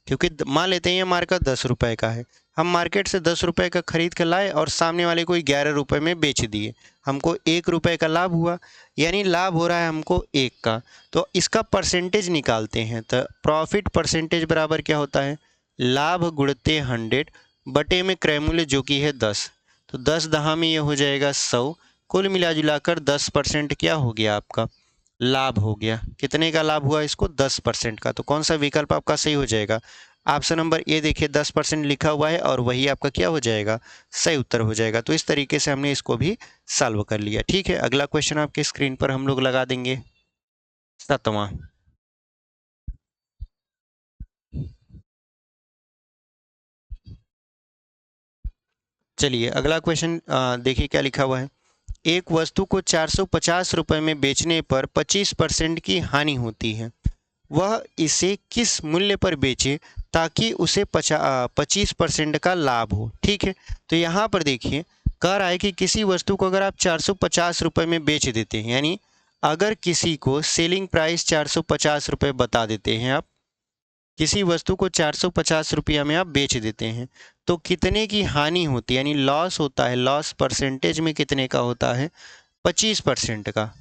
क्योंकि मान लेते हैं ये मार्का 10 रुपये का है, हम मार्केट से 10 रुपये का खरीद कर लाए और सामने वाले को 11 रुपये में बेच दिए, हमको 1 रुपये का लाभ हुआ, यानी लाभ हो रहा है हमको 1 का। तो इसका परसेंटेज निकालते हैं, तो प्रॉफिट परसेंटेज बराबर क्या होता है, लाभ गुणते 100 बटे में क्रय मूल्य जो कि है 10, तो 10 दहा में ये हो जाएगा 100, कुल मिला जुलाकर 10% क्या हो गया आपका, लाभ हो गया। कितने का लाभ हुआ इसको, 10% का। तो कौन सा विकल्प आपका सही हो जाएगा, ऑप्शन नंबर ए देखिए 10% लिखा हुआ है और वही आपका क्या हो जाएगा, सही उत्तर हो जाएगा। तो इस तरीके से हमने इसको भी सॉल्व कर लिया, ठीक है। अगला क्वेश्चन आपके स्क्रीन पर हम लोग लगा देंगे, 7वां। चलिए अगला क्वेश्चन देखिए क्या लिखा हुआ है, एक वस्तु को 450 रुपये में बेचने पर 25% की हानि होती है, वह इसे किस मूल्य पर बेचे ताकि उसे 25% का लाभ हो, ठीक है। तो यहाँ पर देखिए कह रहा है कि किसी वस्तु को अगर आप 450 रुपये में बेच देते हैं, यानी अगर किसी को सेलिंग प्राइस 450 रुपये बता देते हैं आप, किसी वस्तु को 450 रुपया में आप बेच देते हैं, तो कितने की हानि होती है, यानी लॉस होता है, लॉस परसेंटेज में कितने का होता है, 25% का।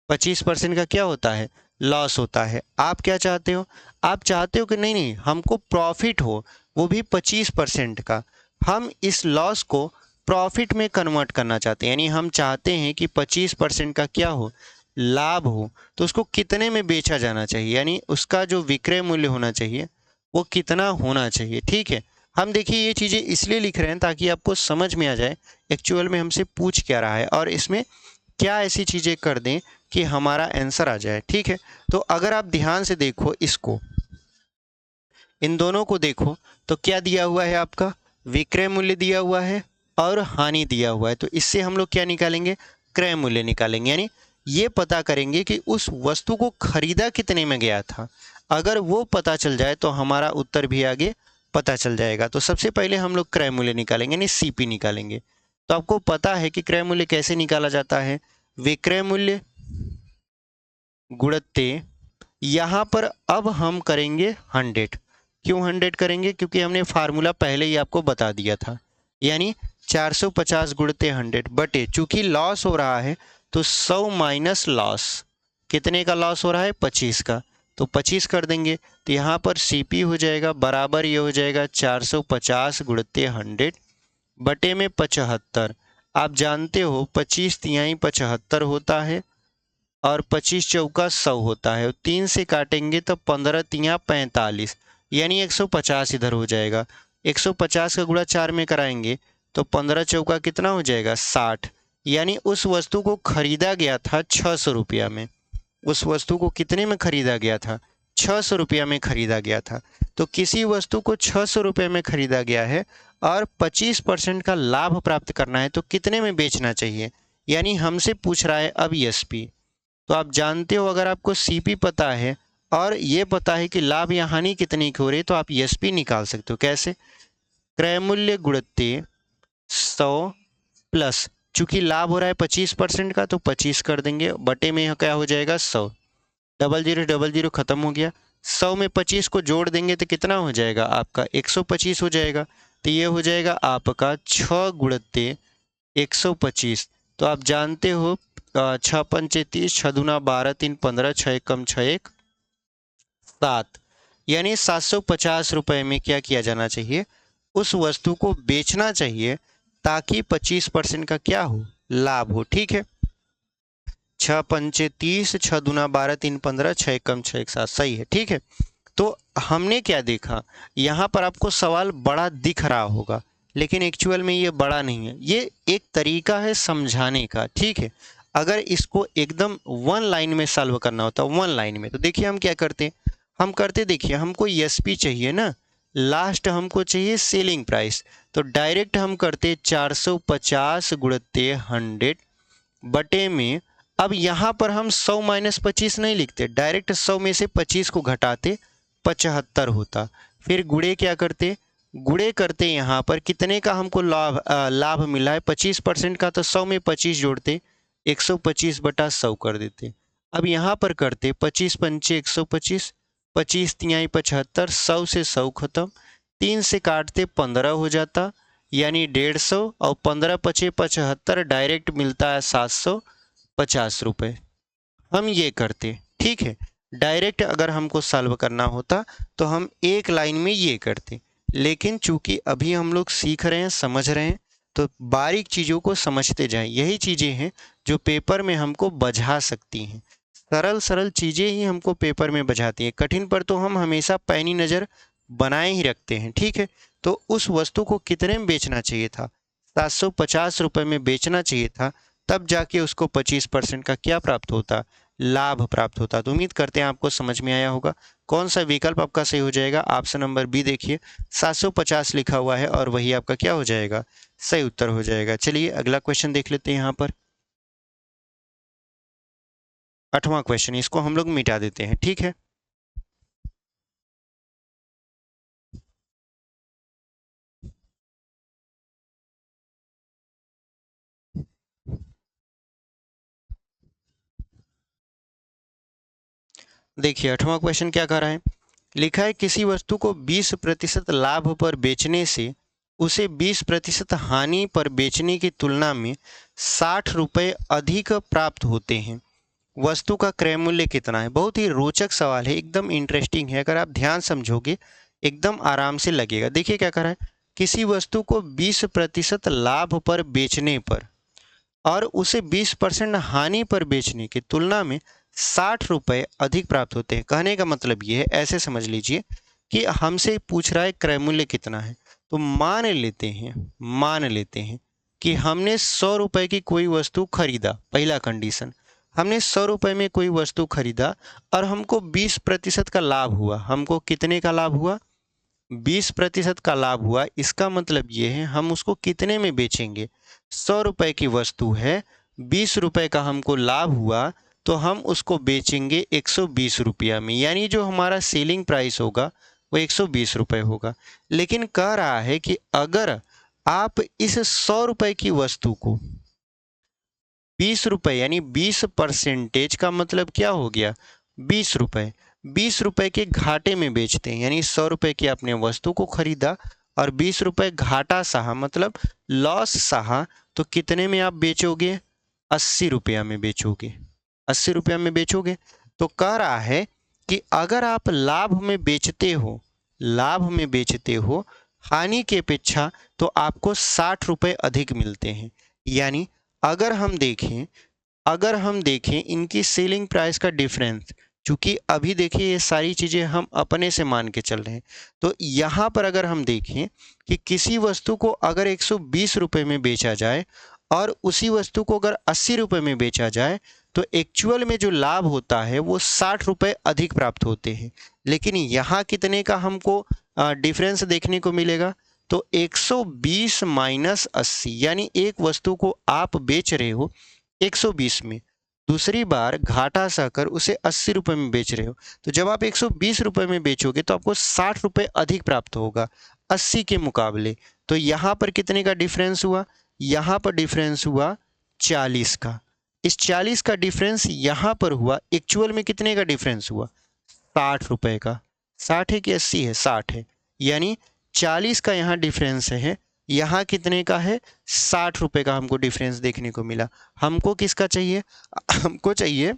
25% का क्या होता है, लॉस होता है। आप क्या चाहते हो, आप चाहते हो कि नहीं नहीं हमको प्रॉफिट हो, वो भी 25% का। हम इस लॉस को प्रॉफिट में कन्वर्ट करना चाहते हैं, यानी हम चाहते हैं कि 25% का क्या हो, लाभ हो। तो उसको कितने में बेचा जाना चाहिए, यानी उसका जो विक्रय मूल्य होना चाहिए वो कितना होना चाहिए, ठीक है। हम देखिए ये चीज़ें इसलिए लिख रहे हैं ताकि आपको समझ में आ जाए एक्चुअल में हमसे पूछ क्या रहा है और इसमें क्या ऐसी चीज़ें कर दें कि हमारा आंसर आ जाए, ठीक है। तो अगर आप ध्यान से देखो इसको, इन दोनों को देखो, तो क्या दिया हुआ है आपका, विक्रय मूल्य दिया हुआ है और हानि दिया हुआ है। तो इससे हम लोग क्या निकालेंगे, क्रय मूल्य निकालेंगे, यानी ये पता करेंगे कि उस वस्तु को खरीदा कितने में गया था। अगर वो पता चल जाए तो हमारा उत्तर भी आगे पता चल जाएगा। तो सबसे पहले हम लोग क्रय मूल्य निकालेंगे, यानी सीपी निकालेंगे। तो आपको पता है कि क्रय मूल्य कैसे निकाला जाता है, विक्रय मूल्य गुणते, यहाँ पर अब हम करेंगे 100। क्यों 100 करेंगे, क्योंकि हमने फार्मूला पहले ही आपको बता दिया था, यानी 450 गुणते 100 बटे, चूंकि लॉस हो रहा है तो 100 माइनस लॉस, कितने का लॉस हो रहा है, 25 का, तो 25 कर देंगे। तो यहाँ पर सीपी हो जाएगा बराबर, ये हो जाएगा 450 गुणते 100 बटे में 75। आप जानते हो 25 तिहाई 75 होता है और 25 चौका 100 होता है, 3 से काटेंगे तो 15 तिया 45, यानी 150 इधर हो जाएगा। 150 का गुणा 4 में कराएंगे तो 15 चौका कितना हो जाएगा, 60, यानी उस वस्तु को खरीदा गया था 600 रुपया में। उस वस्तु को कितने में खरीदा गया था? 600 रुपया में खरीदा गया था। तो किसी वस्तु को 600 रुपये में खरीदा गया है और 25% का लाभ प्राप्त करना है, तो कितने में बेचना चाहिए? यानी हमसे पूछ रहा है अब एसपी। तो आप जानते हो, अगर आपको सीपी पता है और ये पता है कि लाभ या हानि कितनी की हो रही है, तो आप एसपी निकाल सकते हो। कैसे? क्रय मूल्य गुणित 100 प्लस, चूंकि लाभ हो रहा है 25% का, तो 25 कर देंगे, बटे में क्या हो जाएगा 100। डबल जीरो खत्म हो गया। 100 में 25 को जोड़ देंगे तो कितना हो जाएगा आपका? 125 हो जाएगा। तो ये हो जाएगा आपका 6 गुणित 125। तो आप जानते हो 6 पंचे 30, 6 दूना 12, 3 15, 6 एकम 6 1 7, यानी 750 रुपये में क्या किया जाना चाहिए? उस वस्तु को बेचना चाहिए, ताकि 25% का क्या हो? लाभ हो। ठीक है, 6 पंचे 30, 6 दूना 12, 3 15, 6 एकम 6 1 7, सही है। ठीक है, तो हमने क्या देखा, यहाँ पर आपको सवाल बड़ा दिख रहा होगा, लेकिन एक्चुअल में ये बड़ा नहीं है। ये एक तरीका है समझाने का। ठीक है, अगर इसको एकदम वन लाइन में सॉल्व करना होता, वन लाइन में, तो देखिए हम क्या करते, हम करते, देखिए हमको एसपी चाहिए ना, लास्ट हमको चाहिए सेलिंग प्राइस, तो डायरेक्ट हम करते 450 गुणित 100 बटे में। अब यहाँ पर हम 100 माइनस 25 नहीं लिखते, डायरेक्ट 100 में से 25 को घटाते, 75 होता। फिर गुणे क्या करते, गुणे करते, यहाँ पर कितने का हमको लाभ मिला है? 25% का, तो 100 में 25 जोड़ते, 125 बटा 100 कर देते। अब यहाँ पर करते 25 पंचे 125, 25 तिहाई 75, 100 से 100 खत्म, 3 से काटते 15 हो जाता, यानी 150, और 15 पचे 75, डायरेक्ट मिलता है 750 रुपये। हम ये करते, ठीक है, डायरेक्ट अगर हमको सॉल्व करना होता तो हम एक लाइन में ये करते, लेकिन चूंकि अभी हम लोग सीख रहे हैं, समझ रहे हैं, तो बारीक चीज़ों को समझते जाएं। यही चीज़ें हैं जो पेपर में हमको बझा सकती हैं। सरल सरल चीज़ें ही हमको पेपर में बझाती हैं, कठिन पर तो हम हमेशा पैनी नज़र बनाए ही रखते हैं। ठीक है, तो उस वस्तु को कितने में बेचना चाहिए था? 750 रुपये में बेचना चाहिए था, तब जाके उसको 25% का क्या प्राप्त होता? लाभ प्राप्त होता। तो उम्मीद करते हैं आपको समझ में आया होगा। कौन सा विकल्प आपका सही हो जाएगा? ऑप्शन नंबर बी देखिए, 750 लिखा हुआ है और वही आपका क्या हो जाएगा? सही उत्तर हो जाएगा। चलिए अगला क्वेश्चन देख लेते हैं। यहाँ पर 8वां क्वेश्चन, इसको हम लोग मिटा देते हैं। ठीक है, देखिए 8वां क्वेश्चन क्या कह रहा है, लिखा है किसी वस्तु को 20% लाभ पर बेचने से उसे 20% हानि पर बेचने की तुलना में 60 रुपये अधिक प्राप्त होते हैं। वस्तु का क्रय मूल्य कितना है? बहुत ही रोचक सवाल है, एकदम इंटरेस्टिंग है। अगर आप ध्यान समझोगे एकदम आराम से लगेगा। देखिए क्या कर रहा है, किसी वस्तु को 20% लाभ पर बेचने पर और उसे 20% हानि पर बेचने की तुलना में 60 रुपये अधिक प्राप्त होते हैं। कहने का मतलब ये है, ऐसे समझ लीजिए कि हमसे पूछ रहा है क्रय मूल्य कितना है। तो मान लेते हैं कि हमने 100 रुपये की कोई वस्तु खरीदा। पहला कंडीशन, हमने 100 रुपये में कोई वस्तु खरीदा और हमको 20% का लाभ हुआ। हमको कितने का लाभ हुआ? 20% का लाभ हुआ। इसका मतलब ये है हम उसको कितने में बेचेंगे? 100 रुपये की वस्तु है, 20 रुपये का हमको लाभ हुआ, तो हम उसको बेचेंगे 120 रुपया में, यानी जो हमारा सेलिंग प्राइस होगा वो 120 रुपये होगा। लेकिन कह रहा है कि अगर आप इस 100 रुपये की वस्तु को 20 रुपये, यानी 20% का मतलब क्या हो गया? 20 रुपये, 20 रुपये के घाटे में बेचते हैं। यानी 100 रुपये की आपने वस्तु को खरीदा और 20 रुपये घाटा सहा, मतलब लॉस सहा, तो कितने में आप बेचोगे? 80 रुपया में बेचोगे। 80 रुपया में बेचोगे। तो कह रहा है कि अगर आप लाभ में बेचते हो, लाभ में बेचते हो हानि के अपेक्षा, तो आपको 60 रुपये अधिक मिलते हैं। यानी अगर हम देखें इनकी सेलिंग प्राइस का डिफरेंस, चूंकि अभी देखिए ये सारी चीज़ें हम अपने से मान के चल रहे हैं, तो यहाँ पर अगर हम देखें कि किसी वस्तु को अगर 120 रुपये में बेचा जाए और उसी वस्तु को अगर 80 रुपये में बेचा जाए तो एक्चुअल में जो लाभ होता है वो 60 रुपये अधिक प्राप्त होते हैं। लेकिन यहाँ कितने का हमको डिफरेंस देखने को मिलेगा? तो 120 माइनस 80, यानी एक वस्तु को आप बेच रहे हो 120 में, दूसरी बार घाटा सहकर उसे 80 रुपये में बेच रहे हो, तो जब आप 120 रुपये में बेचोगे तो आपको 60 रुपये अधिक प्राप्त होगा 80 के मुकाबले। तो यहाँ पर कितने का डिफरेंस हुआ? यहाँ पर डिफरेंस हुआ 40 का। इस 40 का डिफरेंस यहाँ पर हुआ, एक्चुअल में कितने का डिफरेंस हुआ? 60 रुपये का। 60 है कि 80 है? 60 है, यानी 40 का यहाँ डिफरेंस है, यहाँ कितने का है? 60 रुपये का हमको डिफरेंस देखने को मिला। हमको किसका चाहिए? हमको चाहिए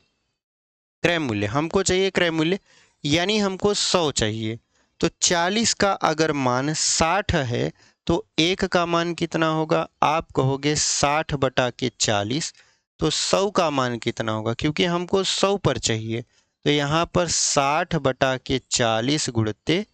क्रय मूल्य, हमको चाहिए क्रय मूल्य, यानी हमको 100 चाहिए। तो 40 का अगर मान 60 है तो एक का मान कितना होगा? आप कहोगे 60 बटा के 40, तो 100 का मान कितना होगा? क्योंकि हमको 100 पर चाहिए, तो यहाँ पर 60 बटा के 40 गुणते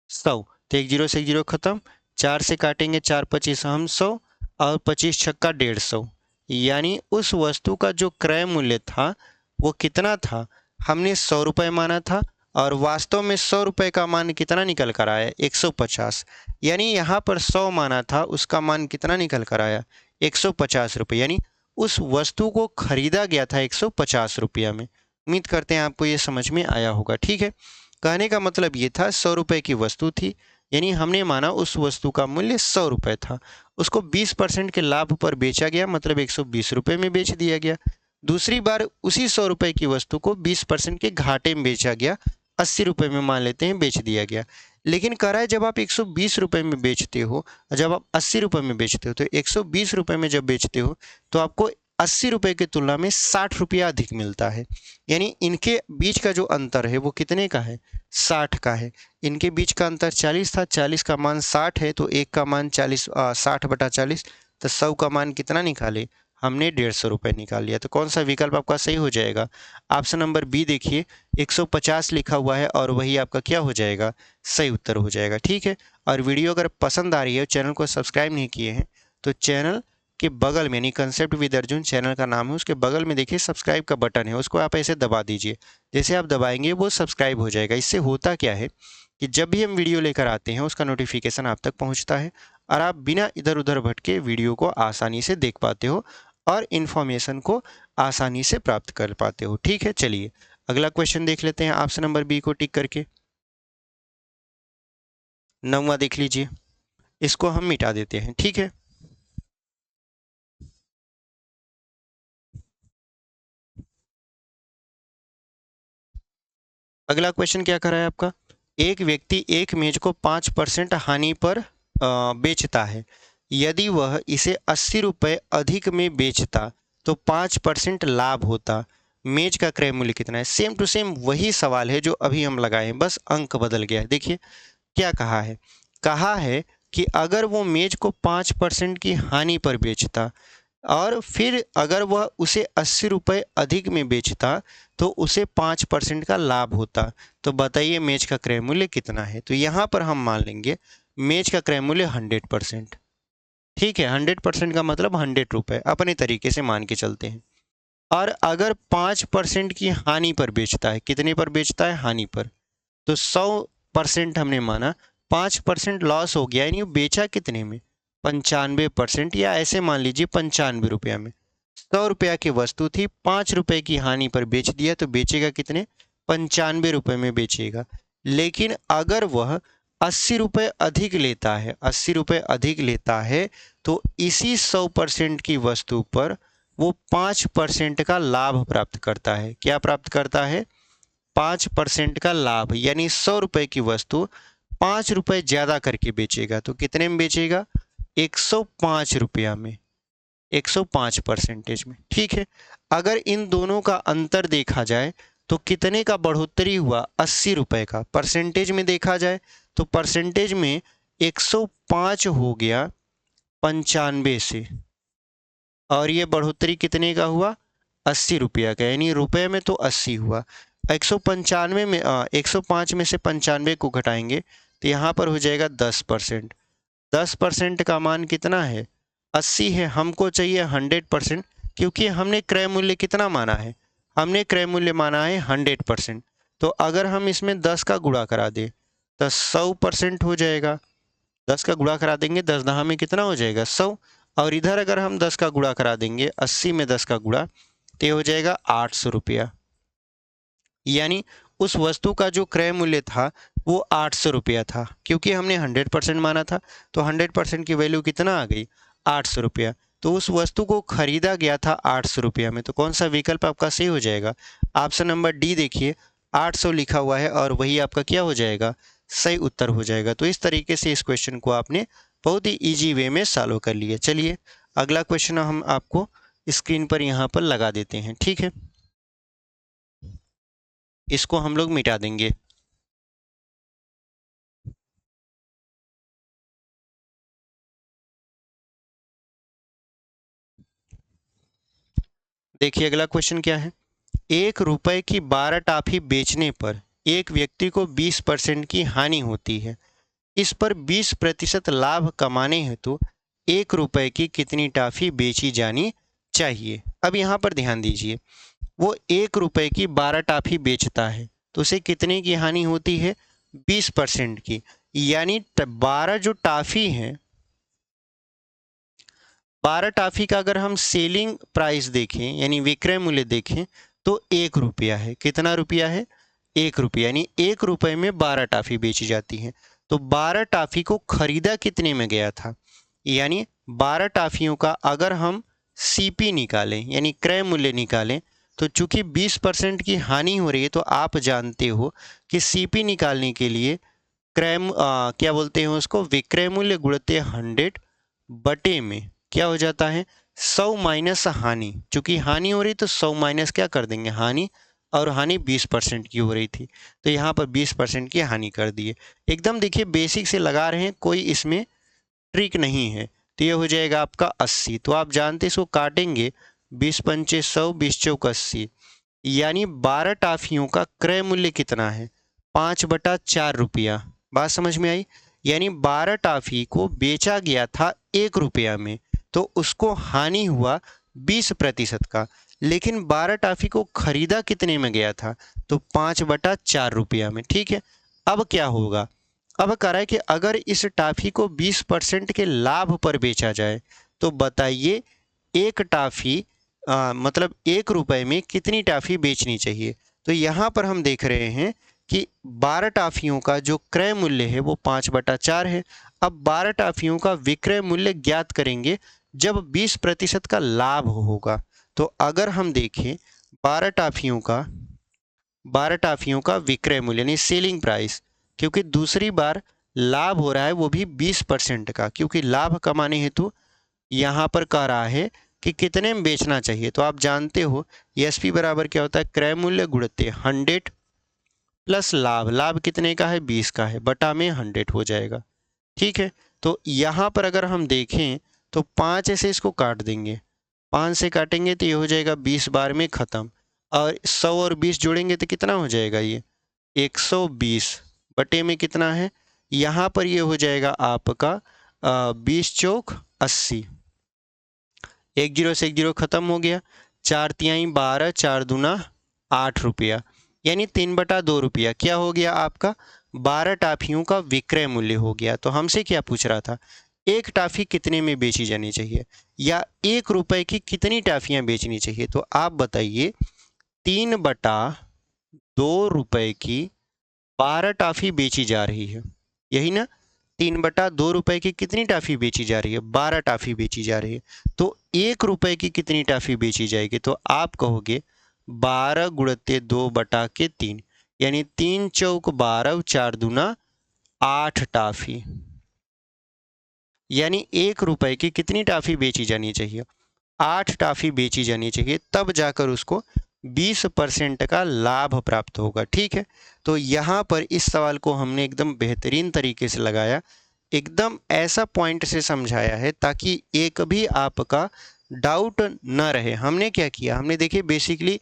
100, तो एक जीरो से एक जीरो खत्म, 4 से काटेंगे, 4 25 हम 100 और 25 छक्का 150, यानी उस वस्तु का जो क्रय मूल्य था वो कितना था? हमने 100 रुपये माना था और वास्तव में 100 रुपये का मान कितना निकल कर आया? 150, यानी यहाँ पर 100 माना था, उसका मान कितना निकल कर आया? 150 रुपये, यानी उस वस्तु को खरीदा गया था 150 रुपया में। उम्मीद करते हैं आपको ये समझ में आया होगा। ठीक है, कहने का मतलब ये था 100 रुपये की वस्तु थी, यानी हमने माना उस वस्तु का मूल्य 100 रुपये था, उसको 20% के लाभ पर बेचा गया, मतलब 120 रुपये में बेच दिया गया। दूसरी बार उसी 100 रुपये की वस्तु को 20% के घाटे में बेचा गया, 80 रुपये में मान लेते हैं बेच दिया गया। लेकिन कह रहा है जब आप 120 रुपये में बेचते हो, जब आप 80 रुपये में बेचते हो, तो 120 रुपये में जब बेचते हो तो आपको 80 रुपये की तुलना में 60 रुपया अधिक मिलता है, यानी इनके बीच का जो अंतर है वो कितने का है? 60 का है। इनके बीच का अंतर 40 था, 40 का मान 60 है, तो एक का मान 60 बटा 40, तो 100 का मान कितना निकाले? हमने 150 रुपये निकाल लिया। तो कौन सा विकल्प आपका सही हो जाएगा? ऑप्शन नंबर बी देखिए, 150 लिखा हुआ है और वही आपका क्या हो जाएगा? सही उत्तर हो जाएगा। ठीक है, और वीडियो अगर पसंद आ रही है, चैनल को सब्सक्राइब नहीं किए हैं तो चैनल के बगल में, यानी कंसेप्ट विद अर्जुन चैनल का नाम है, उसके बगल में देखिए सब्सक्राइब का बटन है, उसको आप ऐसे दबा दीजिए। जैसे आप दबाएंगे वो सब्सक्राइब हो जाएगा। इससे होता क्या है कि जब भी हम वीडियो लेकर आते हैं उसका नोटिफिकेशन आप तक पहुंचता है और आप बिना इधर उधर भटके वीडियो को आसानी से देख पाते हो और इन्फॉर्मेशन को आसानी से प्राप्त कर पाते हो। ठीक है, चलिए अगला क्वेश्चन देख लेते हैं, ऑप्शन नंबर बी को टिक करके। 9वां देख लीजिए, इसको हम मिटा देते हैं। ठीक है, अगला क्वेश्चन क्या कर रहा है आपका? एक व्यक्ति एक मेज को 5% हानि पर बेचता है, यदि वह इसे 80 रुपये अधिक में बेचता तो 5% लाभ होता, मेज का क्रय मूल्य कितना है? सेम टू सेम वही सवाल है जो अभी हम लगाए हैं, बस अंक बदल गया है। देखिए क्या कहा है, कहा है कि अगर वो मेज को 5% की हानि पर बेचता और फिर अगर वह उसे 80 रुपये अधिक में बेचता तो उसे 5% का लाभ होता, तो बताइए मेज का क्रय मूल्य कितना है? तो यहाँ पर हम मान लेंगे मेज का क्रय मूल्य 100%। ठीक है, 100% का मतलब 100 रुपये, अपने तरीके से मान के चलते हैं। और अगर 5% की हानि पर बेचता है, कितने पर बेचता है? हानि पर, तो 100% हमने माना, 5% लॉस हो गया, यानी वो बेचा कितने में? 95%, या ऐसे मान लीजिए 95 रुपया में। 100 रुपया की वस्तु थी, 5 रुपये की हानि पर बेच दिया, तो बेचेगा कितने? 95 रुपये में बेचेगा। लेकिन अगर वह 80 रुपये अधिक लेता है, 80 रुपये अधिक लेता है, तो इसी 100% की वस्तु पर वो 5% का लाभ प्राप्त करता है। क्या प्राप्त करता है? 5% का लाभ, यानी 100 रुपये की वस्तु 5 रुपये ज़्यादा करके बेचेगा, तो कितने में बेचेगा? 105 रुपया में, 105% में। ठीक है, अगर इन दोनों का अंतर देखा जाए तो कितने का बढ़ोतरी हुआ? 80 रुपये का। परसेंटेज में देखा जाए तो परसेंटेज में 105 हो गया 95 से, और ये बढ़ोतरी कितने का हुआ? 80 रुपया का, यानी रुपये में तो 80 हुआ। 195 में 105 में से 95 को घटाएंगे तो यहाँ पर हो जाएगा 10%। 10% का मान कितना है? 80 है, हमको चाहिए 100%, क्योंकि हमने क्रय मूल्य कितना माना है, हमने क्रय मूल्य माना है 100%। तो अगर हम इसमें 10 का गुणा करा दें तो 100% हो जाएगा। 10 का गुणा करा देंगे, 10 दहा में कितना हो जाएगा 100। और इधर अगर हम 10 का गुणा करा देंगे, 80 में 10 का गुणा, तो ये हो जाएगा 800 रुपया। यानी उस वस्तु का जो क्रय मूल्य था वो 800 रुपया था, क्योंकि हमने 100% माना था। तो 100% की वैल्यू कितना आ गई, 800 रुपया। तो उस वस्तु को खरीदा गया था 800 रुपया में। तो कौन सा विकल्प आपका सही हो जाएगा, ऑप्शन नंबर डी देखिए, 800 लिखा हुआ है और वही आपका क्या हो जाएगा, सही उत्तर हो जाएगा। तो इस तरीके से इस क्वेश्चन को आपने बहुत ही ईजी वे में सॉल्व कर लिया। चलिए अगला क्वेश्चन हम आपको स्क्रीन पर यहाँ पर लगा देते हैं, ठीक है। इसको हम लोग मिटा देंगे। देखिए अगला क्वेश्चन क्या है। 1 रुपए की 12 टॉफी बेचने पर एक व्यक्ति को 20% की हानि होती है। इस पर 20% लाभ कमाने हेतु 1 रुपए की कितनी टॉफी बेची जानी चाहिए। अब यहाँ पर ध्यान दीजिए, वो 1 रुपए की 12 टॉफी बेचता है तो उसे कितने की हानि होती है, 20% की। यानी 12 जो टॉफी है, 12 टॉफी का अगर हम सेलिंग प्राइस देखें यानी विक्रय मूल्य देखें तो 1 रुपया है। कितना रुपया है, 1 रुपया। यानी 1 रुपये में 12 टॉफी बेची जाती है। तो 12 टॉफी को खरीदा कितने में गया था, यानी 12 टॉफियों का अगर हम सीपी निकालें यानी क्रय मूल्य निकालें, तो चूंकि 20% की हानि हो रही है तो आप जानते हो कि सीपी निकालने के लिए क्या बोलते हैं उसको, विक्रय मूल्य गुणित 100 बटे में क्या हो जाता है, 100 माइनस हानि। चूंकि हानि हो रही तो 100 माइनस क्या कर देंगे हानि, और हानि 20% की हो रही थी तो यहाँ पर 20% की हानि कर दिए। एकदम देखिए बेसिक से लगा रहे हैं, कोई इसमें ट्रिक नहीं है। तो ये हो जाएगा आपका 80। तो आप जानते इसको काटेंगे, 20 पंचे 100, 20 चौक 80। यानी 12 टाफियों का क्रय मूल्य कितना है, 5/4 रुपया। बात समझ में आई। यानी 12 टाफी को बेचा गया था 1 रुपया में, तो उसको हानि हुआ 20% का। लेकिन 12 टाफी को खरीदा कितने में गया था, तो 5/4 रुपया में। ठीक है, अब क्या होगा, अब कह रहा है कि अगर इस टाफी को 20% के लाभ पर बेचा जाए तो बताइए एक टाफी मतलब 1 रुपए में कितनी टाफी बेचनी चाहिए। तो यहाँ पर हम देख रहे हैं कि 12 टाफियों का जो क्रय मूल्य है वो 5/4 है। अब 12 टाफियों का विक्रय मूल्य ज्ञात करेंगे जब 20% का लाभ होगा। तो अगर हम देखें 12 टाफियों का 12 टाफियों का विक्रय मूल्य यानी सेलिंग प्राइस, क्योंकि दूसरी बार लाभ हो रहा है वो भी 20% का, क्योंकि लाभ कमाने हेतु यहाँ पर कह रहा है कि कितने में बेचना चाहिए। तो आप जानते हो एसपी बराबर क्या होता है, क्रय मूल्य गुणित 100 प्लस लाभ। लाभ कितने का है, 20 का है, बटा में 100 हो जाएगा। ठीक है, तो यहाँ पर अगर हम देखें तो 5 से इसको काट देंगे, 5 से काटेंगे तो ये हो जाएगा 20 बार में ख़त्म। और 100 और 20 जोड़ेंगे तो कितना हो जाएगा, ये 120 बटे में कितना है, यहाँ पर ये हो जाएगा आपका 20 चौक 80। 10 से 10 खत्म हो गया, 4×3 12, 4×2 8 रुपया। यानी 3/2 रुपया क्या हो गया आपका, 12 टाफियों का विक्रय मूल्य हो गया। तो हमसे क्या पूछ रहा था, एक टाफी कितने में बेची जानी चाहिए, या 1 रुपए की कितनी टाफियां बेचनी चाहिए। तो आप बताइए 3/2 रुपए की 12 टाफी बेची जा रही है, यही ना। 3/2 रुपए की कितनी टाफी बेची जा रही है, 12 टाफी बेची जा रही है। तो 1 रुपए की कितनी टाफी बेची जाएगी, तो आप कहोगे 12 गुणित 2/3, यानी 3 चौक 12, 4×2 8 टाफी। यानी 1 रुपए की कितनी टाफी बेची जानी चाहिए, 8 टाफी बेची जानी चाहिए, तब जाकर उसको 20% का लाभ प्राप्त होगा। ठीक है, तो यहाँ पर इस सवाल को हमने एकदम बेहतरीन तरीके से लगाया, एकदम ऐसा पॉइंट से समझाया है ताकि एक भी आपका डाउट न रहे। हमने क्या किया, हमने देखिए बेसिकली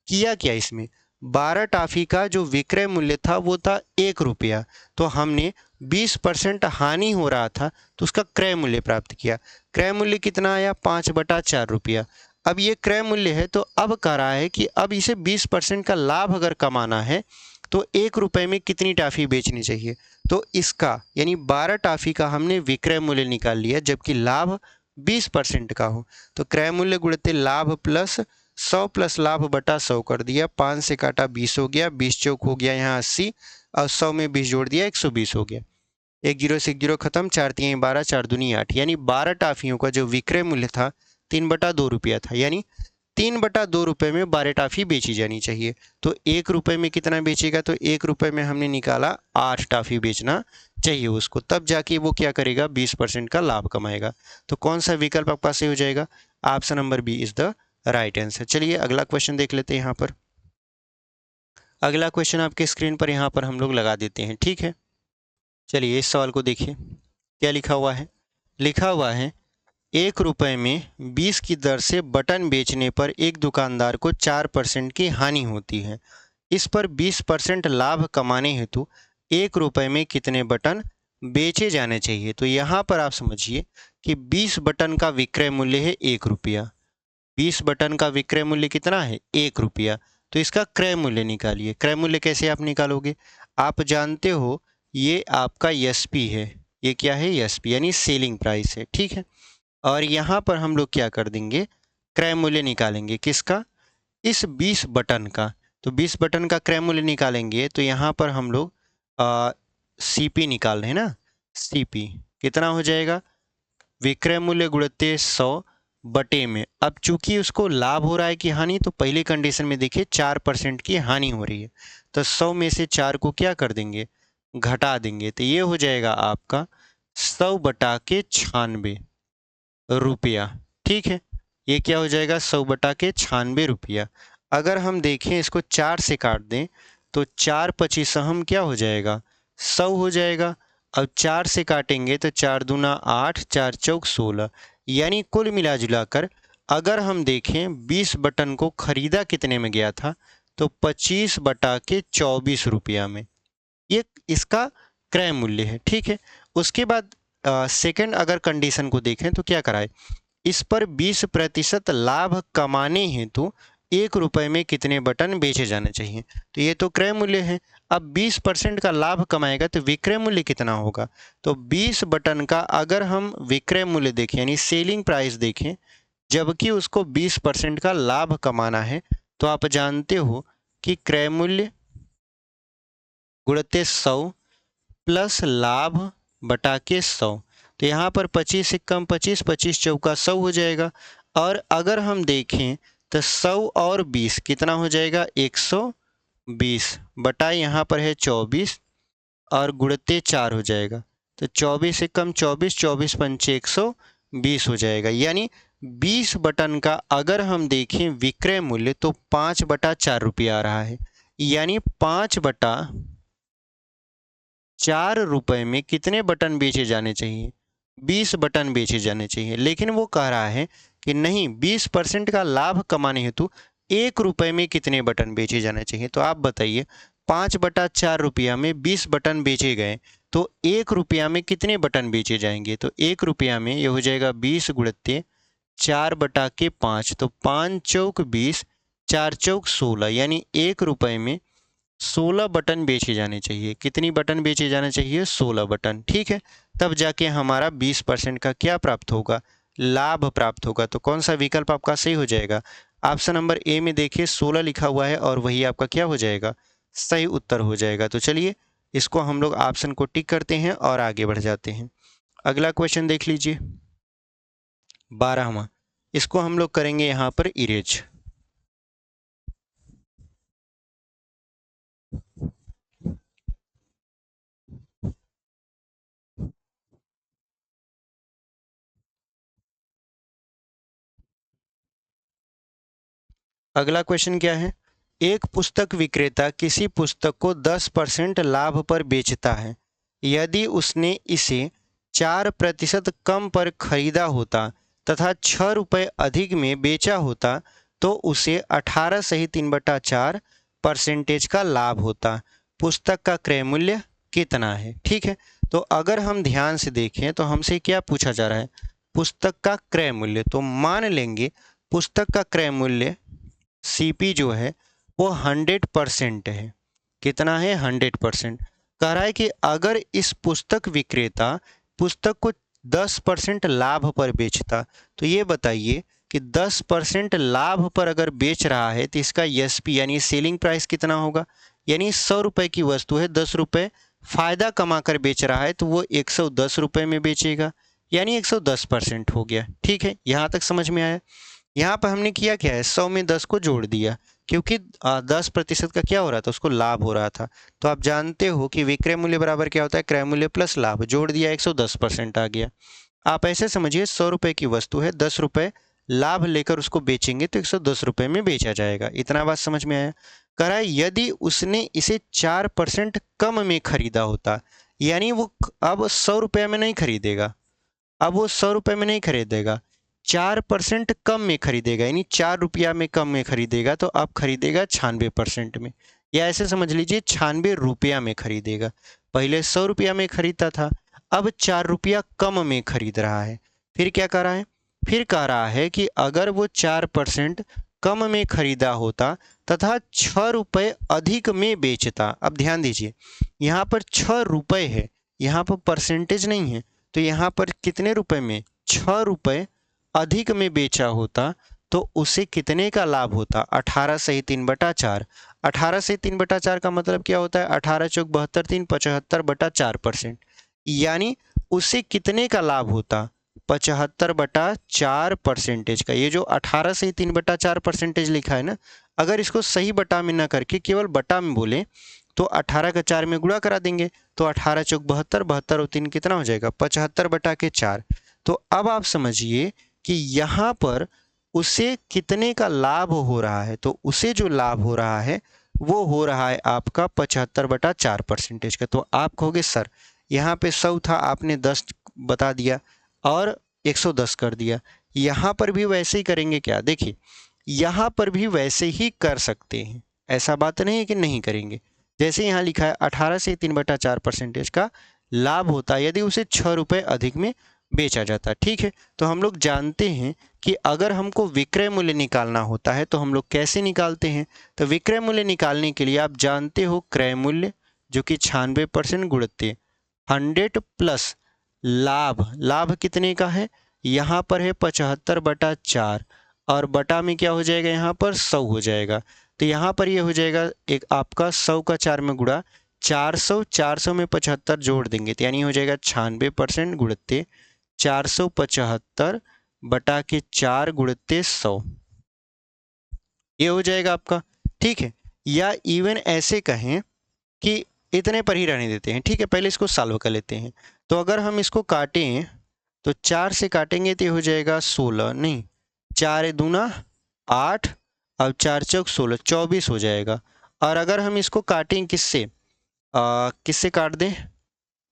किया क्या इसमें, 12 टाफी का जो विक्रय मूल्य था वो था 1 रुपया, तो हमने 20% हानि हो रहा था तो उसका क्रय मूल्य प्राप्त किया। क्रय मूल्य कितना आया 5/4 रुपया। अब ये क्रय मूल्य है, तो अब कह रहा है कि अब इसे 20% का लाभ अगर कमाना है तो 1 रुपये में कितनी टॉफ़ी बेचनी चाहिए। तो इसका यानी 12 टॉफ़ी का हमने विक्रय मूल्य निकाल लिया, जबकि लाभ 20% का हो। तो क्रय मूल्य गुणित लाभ प्लस 100 प्लस लाभ बटा 100 कर दिया, 5 से काटा 20 हो गया, 20 चौक हो गया यहाँ 80 और 100 में 20 जोड़ दिया 120 हो गया। 1 जीरो से 1 जीरो खत्म, 4 तियाई 12, 4 दूनी 8, यानी 12 टॉफियों का जो विक्रय मूल्य था 3/2 रुपया था, यानी 3/2 रुपये में 12 टॉफी बेची जानी चाहिए। तो 1 रुपये में कितना बेचेगा, तो 1 रुपये में हमने निकाला 8 टॉफी बेचना चाहिए उसको, तब जाके वो क्या करेगा 20% का लाभ कमाएगा। तो कौन सा विकल्प आपका सही हो जाएगा, option number B is the right answer. चलिए अगला क्वेश्चन देख लेते हैं। यहाँ पर अगला क्वेश्चन आपके स्क्रीन पर यहाँ पर हम लोग लगा देते हैं, ठीक है। चलिए इस सवाल को देखिए, क्या लिखा हुआ है। लिखा हुआ है 1 रुपये में 20 की दर से बटन बेचने पर एक दुकानदार को 4% की हानि होती है। इस पर 20% लाभ कमाने हेतु 1 रुपये में कितने बटन बेचे जाने चाहिए। तो यहाँ पर आप समझिए कि 20 बटन का विक्रय मूल्य है 1 रुपया। 20 बटन का विक्रय मूल्य कितना है 1 रुपया। तो इसका क्रय मूल्य निकालिए। क्रय मूल्य कैसे आप निकालोगे, आप जानते हो ये आपका एसपी है, ये क्या है एसपी यानी सेलिंग प्राइस है, ठीक है। और यहाँ पर हम लोग क्या कर देंगे, क्रय मूल्य निकालेंगे किसका, इस 20 बटन का। तो 20 बटन का क्रय मूल्य निकालेंगे तो यहाँ पर हम लोग सीपी निकाल रहे हैं ना, सीपी कितना हो जाएगा, विक्रय मूल्य गुणित 100 बटे में। अब चूंकि उसको लाभ हो रहा है कि हानि, तो पहली कंडीशन में देखिए 4% की हानि हो रही है, तो 100 में से 4 को क्या कर देंगे, घटा देंगे। तो ये हो जाएगा आपका 100/96 रुपया, ठीक है। ये क्या हो जाएगा 100/96 रुपया। अगर हम देखें इसको 4 से काट दें तो 4 पच्चीस हम क्या हो जाएगा 100 हो जाएगा। अब 4 से काटेंगे तो 4 दूना 8, 4 चौक 16, यानी कुल मिला जुला कर अगर हम देखें 20 बटन को खरीदा कितने में गया था, तो 25/24 रुपया में। ये इसका क्रय मूल्य है, ठीक है। उसके बाद सेकंड अगर कंडीशन को देखें तो क्या कराए, इस पर 20% लाभ कमाने हेतु 1 रुपये में कितने बटन बेचे जाने चाहिए। तो ये तो क्रय मूल्य है। अब 20% का लाभ कमाएगा तो विक्रय मूल्य कितना होगा, तो 20 बटन का अगर हम विक्रय मूल्य देखें यानी सेलिंग प्राइस देखें, जबकि उसको 20% का लाभ कमाना है, तो आप जानते हो कि क्रय मूल्य गुणित 100 प्लस लाभ बटा के 100। तो यहाँ पर 25 से कम 25, 25 चौका 100 हो जाएगा। और अगर हम देखें तो 100 और 20 कितना हो जाएगा 120 बटा यहाँ पर है 24 और गुणित 4 हो जाएगा। तो 24 से कम 24, 24 पंचे 120 हो जाएगा। यानी 20 बटन का अगर हम देखें विक्रय मूल्य तो 5/4 रुपया आ रहा है, यानी 5/4 रुपये में कितने बटन बेचे जाने चाहिए, 20 बटन बेचे जाने चाहिए। लेकिन वो कह रहा है कि नहीं 20% का लाभ कमाने हेतु 1 रुपये में कितने बटन बेचे जाने चाहिए। तो आप बताइए 5/4 रुपया में 20 बटन बेचे गए तो 1 रुपया में कितने बटन बेचे जाएंगे। तो 1 रुपया में ये हो जाएगा 20 गुणित 4/5, तो 5 चौक 20, 4 चौक 16, यानी 1 रुपये में 16 बटन बेचे जाने चाहिए। कितनी बटन बेचे जाने चाहिए 16 बटन, ठीक है। तब जाके हमारा 20% का क्या प्राप्त होगा, लाभ प्राप्त होगा। तो कौन सा विकल्प आपका सही हो जाएगा, ऑप्शन नंबर ए में देखिए 16 लिखा हुआ है और वही आपका क्या हो जाएगा सही उत्तर हो जाएगा। तो चलिए इसको हम लोग ऑप्शन को टिक करते हैं और आगे बढ़ जाते हैं। अगला क्वेश्चन देख लीजिए 12वां, इसको हम लोग करेंगे यहाँ पर इरेज। अगला क्वेश्चन क्या है, एक पुस्तक विक्रेता किसी पुस्तक को 10% लाभ पर बेचता है। यदि उसने इसे 4% कम पर खरीदा होता तथा 6 रुपये अधिक में बेचा होता तो उसे 18 सही 3/4% का लाभ होता। पुस्तक का क्रय मूल्य कितना है, ठीक है। तो अगर हम ध्यान से देखें तो हमसे क्या पूछा जा रहा है, पुस्तक का क्रय मूल्य। तो मान लेंगे पुस्तक का क्रय मूल्य सीपी जो है वो 100% है। कितना है? 100%। कह रहा है कि अगर इस पुस्तक विक्रेता पुस्तक को 10% लाभ पर बेचता, तो ये बताइए कि 10% लाभ पर अगर बेच रहा है तो इसका एसपी यानी सेलिंग प्राइस कितना होगा? यानी 100 रुपए की वस्तु है, 10 रुपए फायदा कमा कर बेच रहा है, तो वो 110 रुपए में बेचेगा, यानी 110% हो गया। ठीक है, यहाँ तक समझ में आया? यहाँ पर हमने किया क्या है, 100 में 10 को जोड़ दिया, क्योंकि 10% का क्या हो रहा था, उसको लाभ हो रहा था। तो आप जानते हो कि विक्रय मूल्य बराबर क्या होता है, क्रय मूल्य प्लस लाभ। जोड़ दिया, 110% आ गया। आप ऐसे समझिए 100 रुपए की वस्तु है, 10 रुपए लाभ लेकर उसको बेचेंगे तो 110 रुपए में बेचा जाएगा। इतना बात समझ में आया? कह रहा है यदि उसने इसे 4% कम में खरीदा होता, यानी वो अब 100 रुपये में नहीं खरीदेगा, अब वो 100 रुपये में नहीं खरीदेगा, 4% कम में खरीदेगा, यानी 4 रुपया में कम में खरीदेगा, तो अब खरीदेगा 96% में, या ऐसे समझ लीजिए 96 रुपया में खरीदेगा। पहले 100 रुपया में खरीदता था, अब 4 रुपया कम में खरीद रहा है। फिर क्या कर रहा है? फिर कह रहा है कि अगर वो 4% कम में खरीदा होता तथा 6 रुपये अधिक में बेचता। अब ध्यान दीजिए, यहाँ पर 6 रुपये है, यहाँ पर परसेंटेज नहीं है, तो यहाँ पर कितने रुपए में? 6 रुपये अधिक में बेचा होता तो उसे कितने का लाभ होता? 18 सही 3/4। 18 से 3/4 का मतलब क्या होता है? 18 चौक 72, 3 75/4%, यानी उसे कितने का लाभ होता? 75/4% का। ये जो 18 से 3/4% लिखा है ना, अगर इसको सही बटा में ना करके केवल बटा में बोले तो 18 का 4 में गुणा करा देंगे, तो 18 चौक 72, 72 और 3 कितना हो जाएगा? 75/4। तो अब आप समझिए कि यहाँ पर उसे कितने का लाभ हो रहा है, तो उसे जो लाभ हो रहा है वो हो रहा है आपका 75/4% का। तो आप कहोगे सर यहाँ पे 100 था, आपने 10 बता दिया और 110 कर दिया, यहाँ पर भी वैसे ही करेंगे क्या? देखिए यहाँ पर भी वैसे ही कर सकते हैं, ऐसा बात नहीं है कि नहीं करेंगे। जैसे यहाँ लिखा है 18 से 3/4% का लाभ होता है यदि उसे 6 रुपये अधिक में बेचा जाता। ठीक है, तो हम लोग जानते हैं कि अगर हमको विक्रय मूल्य निकालना होता है तो हम लोग कैसे निकालते हैं? तो विक्रय मूल्य निकालने के लिए आप जानते हो क्रय मूल्य जो कि 96% गुणित 100 प्लस लाभ। लाभ कितने का है? यहाँ पर है 75/4 और बटा में क्या हो जाएगा? यहाँ पर 100 हो जाएगा। तो यहाँ पर ये हो जाएगा एक आपका 100 का 4 में गुणा 400, 400 में 75 जोड़ देंगे तो यानी हो जाएगा 96% गुणित 475/4 गुणित 100, ये हो जाएगा आपका। ठीक है, या इवन ऐसे कहें कि इतने पर ही रहने देते हैं। ठीक है, पहले इसको सॉल्व कर लेते हैं। तो अगर हम इसको काटें तो 4 से काटेंगे तो ये हो जाएगा 16, नहीं 4 दूना 8 और 4 चौक 16, 24 हो जाएगा। और अगर हम इसको काटें किससे, किससे काट दें?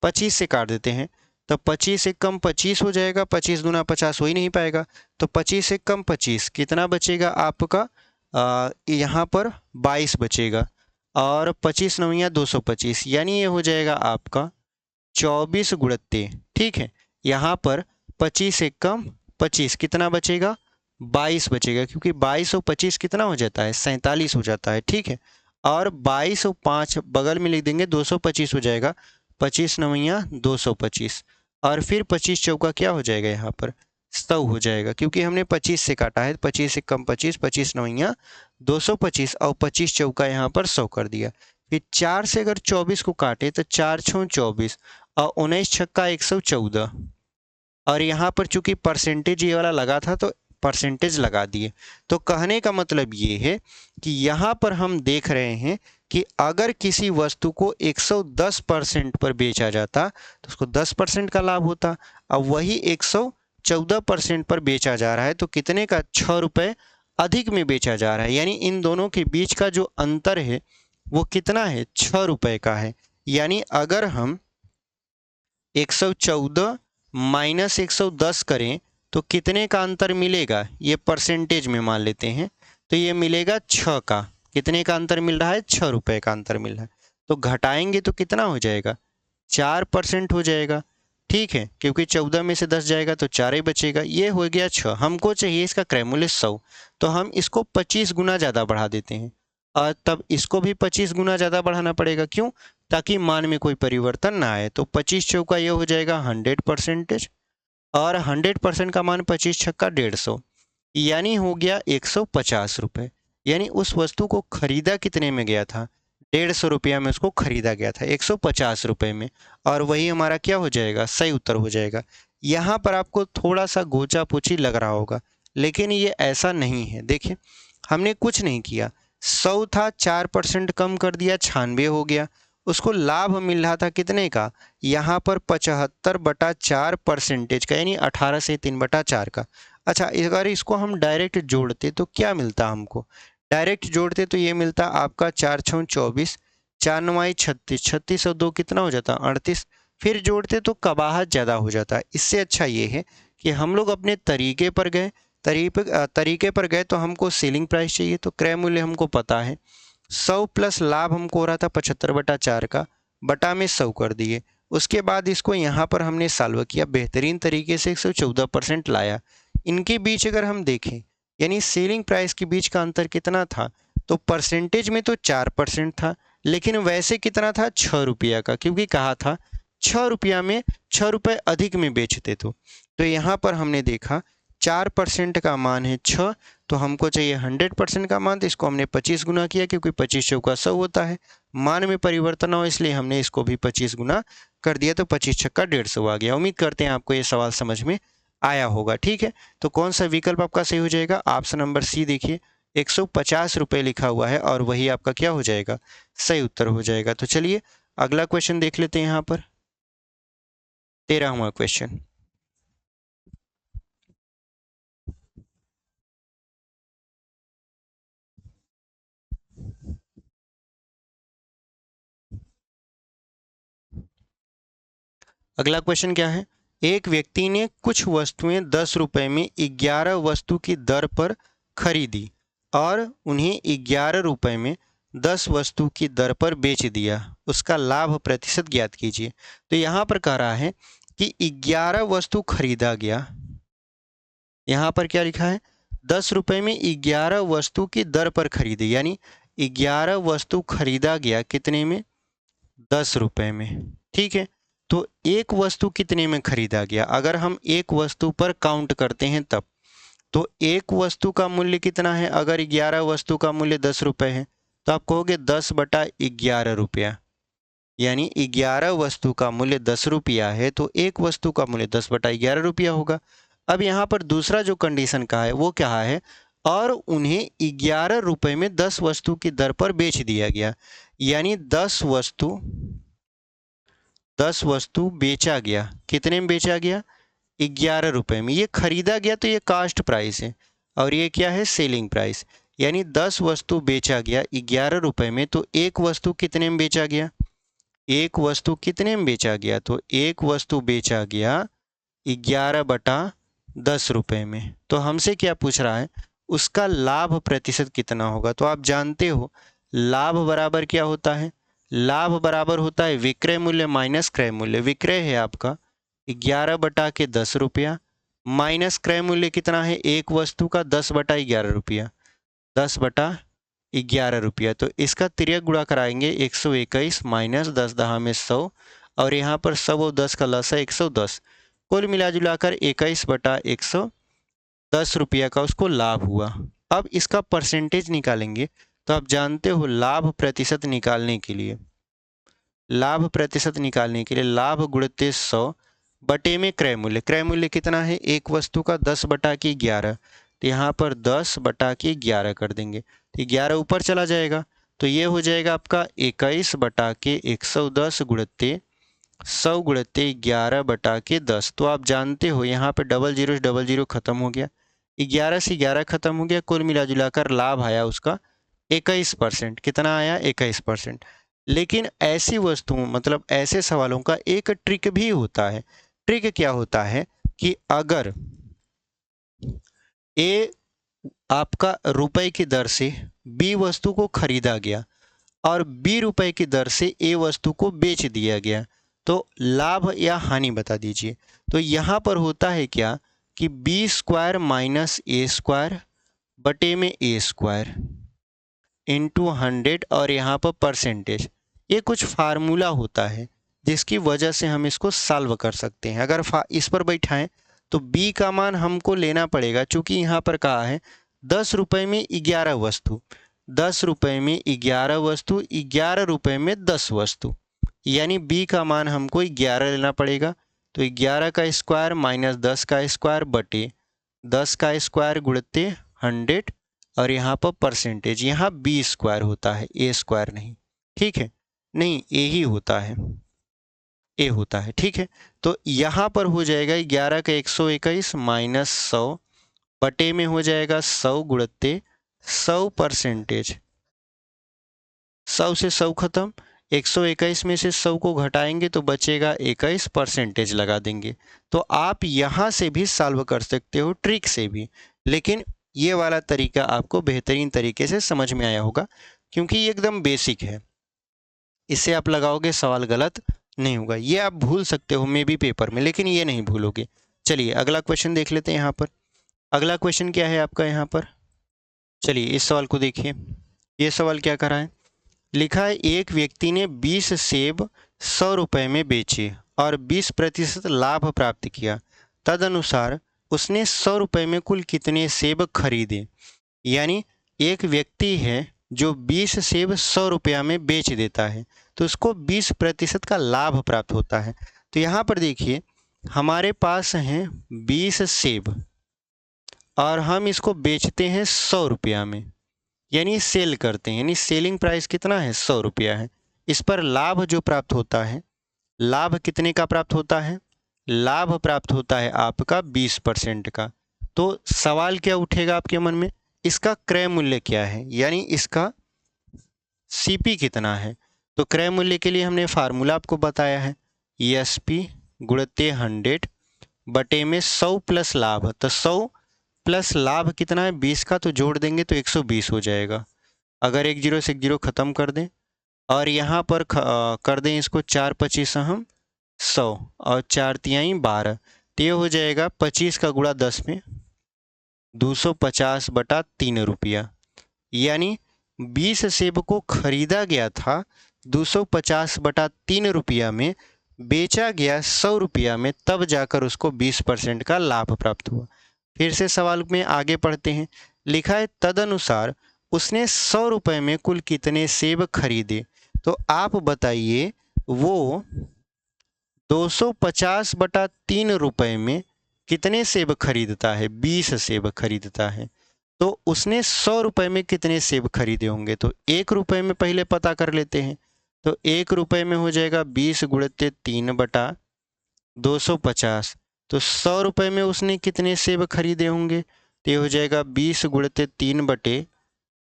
25 से काट देते हैं, तो 25 से कम 25 हो जाएगा, 25 दूना 50 हो ही नहीं पाएगा, तो 25 से कम 25 कितना बचेगा आपका? यहाँ पर 22 बचेगा, और 25 नवैया 225, यानी ये हो जाएगा आपका 24 गुणित। ठीक है, यहाँ पर 25 से कम 25 कितना बचेगा? 22 बचेगा, क्योंकि 22 और 25 कितना हो जाता है? 47 हो जाता है। ठीक है, और 22 और 5 बगल में लिख देंगे, 225 हो जाएगा, 25 नवैया 225, और फिर 25 चौका क्या हो जाएगा? यहाँ पर 100 हो जाएगा, क्योंकि हमने 25 से काटा है। 25 से कम 25, 25 नवैया 225 और 25 चौका यहाँ पर 100 कर दिया। फिर 4 से अगर 24 को काटे तो 4 छः 24 और 19 छक्का 114, और यहाँ पर चूंकि परसेंटेज ये वाला लगा था तो परसेंटेज लगा दिए। तो कहने का मतलब ये है कि यहाँ पर हम देख रहे हैं कि अगर किसी वस्तु को 110% पर बेचा जाता तो उसको 10% का लाभ होता। अब वही 114% पर बेचा जा रहा है तो कितने का? 6 रुपये अधिक में बेचा जा रहा है, यानी इन दोनों के बीच का जो अंतर है वो कितना है? 6 रुपये का है। यानी अगर हम 114 माइनस 110 करें तो कितने का अंतर मिलेगा? ये परसेंटेज में मान लेते हैं, तो ये मिलेगा 6 का। कितने का अंतर मिल रहा है? 6 रुपये का अंतर मिल रहा है। तो घटाएंगे तो कितना हो जाएगा? 4% हो जाएगा। ठीक है, क्योंकि 14 में से 10 जाएगा तो 4 ही बचेगा। ये हो गया 6। हमको चाहिए इसका क्रय मूल्य 100, तो हम इसको 25 गुना ज़्यादा बढ़ा देते हैं और तब इसको भी 25 गुना ज़्यादा बढ़ाना पड़ेगा। क्यों? ताकि मान में कोई परिवर्तन ना आए। तो 25 चौका ये हो जाएगा 100% और 100% का मान 25 छक्का 150, यानी हो गया 150 रुपये। यानी उस वस्तु को खरीदा कितने में गया था? 150 रुपया में उसको खरीदा गया था, 150 रुपये में। और वही हमारा क्या हो जाएगा? सही उत्तर हो जाएगा। यहाँ पर आपको थोड़ा सा गोचा पोची लग रहा होगा, लेकिन ये ऐसा नहीं है। देखिए, हमने कुछ नहीं किया। 100 था, 4% कम कर दिया, 96 हो गया। उसको लाभ मिल रहा था कितने का? यहाँ पर 75/4% का, यानी 18 से 3/4 का। अच्छा, अगर इसको हम डायरेक्ट जोड़ते तो क्या मिलता हमको? डायरेक्ट जोड़ते तो ये मिलता आपका 4 छः 24, 4 9 36, 36 और 2 कितना हो जाता? 38। फिर जोड़ते तो कबाहत ज़्यादा हो जाता। इससे अच्छा ये है कि हम लोग अपने तरीके पर गए। तरीके पर गए तो हमको सेलिंग प्राइस चाहिए, तो क्रय मूल्य हमको पता है। 100 प्लस लाभ हमको हो रहा था 75/4 का, बटा में 100 कर दिए। उसके बाद इसको यहाँ पर हमने सॉल्व किया, बेहतरीन तरीके से 114% लाया। इनके बीच अगर हम देखें, यानी सेलिंग प्राइस के बीच का अंतर कितना था? तो परसेंटेज में तो 4% था, लेकिन वैसे कितना था? 6 रुपया का, क्योंकि कहा था 6 रुपया में 6 रुपये अधिक में बेचते। तो यहाँ पर हमने देखा 4% का मान है 6, तो हमको चाहिए 100% का मान, तो इसको हमने 25 गुना किया, क्योंकि 25 चौका 100 होता है। मान में परिवर्तन हो इसलिए हमने इसको भी 25 गुना कर दिया, तो 25 छक्का 150 आ गया। उम्मीद करते हैं आपको ये सवाल समझ में आया होगा। ठीक है, तो कौन सा विकल्प आपका सही हो जाएगा? ऑप्शन नंबर सी देखिए, 150 रुपये लिखा हुआ है और वही आपका क्या हो जाएगा? सही उत्तर हो जाएगा। तो चलिए अगला क्वेश्चन देख लेते हैं। यहाँ पर 13वां क्वेश्चन। अगला क्वेश्चन क्या है? एक व्यक्ति ने कुछ वस्तुएं 10 रुपए में 11 वस्तु की दर पर खरीदी और उन्हें 11 रुपए में 10 वस्तु की दर पर बेच दिया। उसका लाभ प्रतिशत ज्ञात कीजिए। तो यहाँ पर कह रहा है कि 11 वस्तु खरीदा गया। यहाँ पर क्या लिखा है? 10 रुपए में 11 वस्तु की दर पर खरीदी, यानी 11 वस्तु खरीदा गया कितने में? 10 रुपए में। ठीक है, तो एक वस्तु कितने में खरीदा गया? अगर हम एक वस्तु पर काउंट करते हैं तब, तो एक वस्तु का मूल्य कितना है? अगर 11 वस्तु का मूल्य 10 रुपये है, तो आप कहोगे 10/11 रुपया, यानी 11 वस्तु का मूल्य 10 रुपया है, तो एक वस्तु का मूल्य 10/11 रुपया होगा। अब यहाँ पर दूसरा जो कंडीशन का है वो क्या है? और उन्हें 11 रुपये में 10 वस्तु की दर पर बेच दिया गया, यानी 10 वस्तु बेचा गया। कितने में बेचा गया? 11 रुपये में। ये खरीदा गया तो ये कास्ट प्राइस है, और ये क्या है? Selling price. यानी 10 वस्तु बेचा गया 11 रुपये में, तो एक वस्तु कितने में बेचा गया? एक वस्तु कितने में बेचा गया? तो एक वस्तु बेचा गया 11/10 रुपये में। तो हमसे क्या पूछ रहा है? उसका लाभ प्रतिशत कितना होगा? तो आप जानते हो लाभ बराबर क्या होता है? लाभ बराबर होता है विक्रय मूल्य माइनस क्रय मूल्य। विक्रय है आपका 11/10 रुपया, माइनस क्रय मूल्य कितना है? एक वस्तु का 10/11 रुपया, 10/11 रुपया। तो इसका तिर्यक गुणा कराएंगे 121 माइनस 10 दहा में 100, और यहाँ पर 100 और 10 का लस है 110। कुल मिला जुलाकर 21/110 रुपया का उसको लाभ हुआ। अब इसका परसेंटेज निकालेंगे, तो आप जानते हो लाभ प्रतिशत निकालने के लिए, लाभ गुणित 100 बटे में क्रय मूल्य। क्रय मूल्य कितना है? एक वस्तु का 10/11, तो यहाँ पर 10/11 कर देंगे, तो 11 ऊपर चला जाएगा, तो ये हो जाएगा आपका 21/110 गुणित 100 गुणित 11/10। तो आप जानते हो यहाँ पे डबल जीरो खत्म हो गया, 11 से 11 खत्म हो गया, कुल मिला जुलाकर लाभ आया उसका 21%। कितना आया? 21%। लेकिन ऐसी वस्तुओं, मतलब ऐसे सवालों का एक ट्रिक भी होता है। ट्रिक क्या होता है कि अगर ए आपका रुपए की दर से बी वस्तु को खरीदा गया और बी रुपए की दर से ए वस्तु को बेच दिया गया, तो लाभ या हानि बता दीजिए। तो यहाँ पर होता है क्या कि बी स्क्वायर माइनस ए स्क्वायर बटे में ए स्क्वायर इंटू 100 और यहाँ पर परसेंटेज। ये कुछ फार्मूला होता है जिसकी वजह से हम इसको सॉल्व कर सकते हैं। अगर इस पर बैठाएं तो b का मान हमको लेना पड़ेगा, चूंकि यहाँ पर कहा है 10 रुपये में 11 वस्तु, 10 रुपये में 11 वस्तु, 11 रुपये में 10 वस्तु, यानी b का मान हमको 11 लेना पड़ेगा। तो 11 का स्क्वायर माइनस 10 का स्क्वायर बटे 10 का स्क्वायर गुणते 100 और यहाँ पर परसेंटेज। यहाँ बी स्क्वायर होता है, ए स्क्वायर नहीं, ठीक है, नहीं ए ही होता है, ए होता है, ठीक है। तो यहाँ पर हो जाएगा 11 का 121 माइनस 100 बटे में हो जाएगा 100 गुणते 100 परसेंटेज। 100 से 100 खत्म, 121 में से 100 को घटाएंगे तो बचेगा 21, परसेंटेज लगा देंगे। तो आप यहाँ से भी सॉल्व कर सकते हो, ट्रिक से भी, लेकिन ये वाला तरीका आपको बेहतरीन तरीके से समझ में आया होगा क्योंकि ये एकदम बेसिक है। इससे आप लगाओगे सवाल गलत नहीं होगा। ये आप भूल सकते हो मे बी पेपर में, लेकिन ये नहीं भूलोगे। चलिए अगला क्वेश्चन देख लेते हैं। यहाँ पर अगला क्वेश्चन क्या है आपका यहाँ पर, चलिए इस सवाल को देखिए। ये सवाल क्या करा है, लिखा है एक व्यक्ति ने 20 सेब 100 रुपये में बेचे और 20% लाभ प्राप्त किया। तदनुसार उसने 100 रुपये में कुल कितने सेब खरीदे। यानी एक व्यक्ति है जो 20 सेब 100 रुपया में बेच देता है तो उसको 20% का लाभ प्राप्त होता है। तो यहाँ पर देखिए हमारे पास हैं 20 सेब और हम इसको बेचते हैं 100 रुपया में, यानी सेल करते हैं, यानी सेलिंग प्राइस कितना है 100 रुपया है। इस पर लाभ जो प्राप्त होता है, लाभ कितने का प्राप्त होता है, लाभ प्राप्त होता है आपका 20% का। तो सवाल क्या उठेगा आपके मन में, इसका क्रय मूल्य क्या है, यानी इसका सीपी कितना है। तो क्रय मूल्य के लिए हमने फार्मूला आपको बताया है, एसपी गुणते 100 बटे में 100 प्लस लाभ। तो 100 प्लस लाभ कितना है 20 का, तो जोड़ देंगे तो 120 हो जाएगा। अगर एक जीरो से एक जीरो खत्म कर दें और यहाँ पर कर दें इसको 4 25 हम 100 और 4 तिहाई 12, तो ये हो जाएगा 25 का गुणा 10 में 250 बटा 3 रुपया। यानी 20 सेब को खरीदा गया था 250 बटा 3 रुपया में, बेचा गया 100 रुपया में, तब जाकर उसको 20% का लाभ प्राप्त हुआ। फिर से सवाल में आगे पढ़ते हैं। लिखा है तदनुसार उसने 100 रुपये में कुल कितने सेब खरीदे। तो आप बताइए वो 250 बटा 3 रुपये में कितने सेब खरीदता है, 20 सेब खरीदता है। तो उसने 100 रुपये में कितने सेब खरीदे होंगे, तो 1 रुपये में पहले पता कर लेते हैं। तो 1 रुपये में हो जाएगा 20 गुणते 3 बटा 250। तो 100 रुपये में उसने कितने सेब खरीदे होंगे, तो ये हो जाएगा 20 गुणते 3 बटे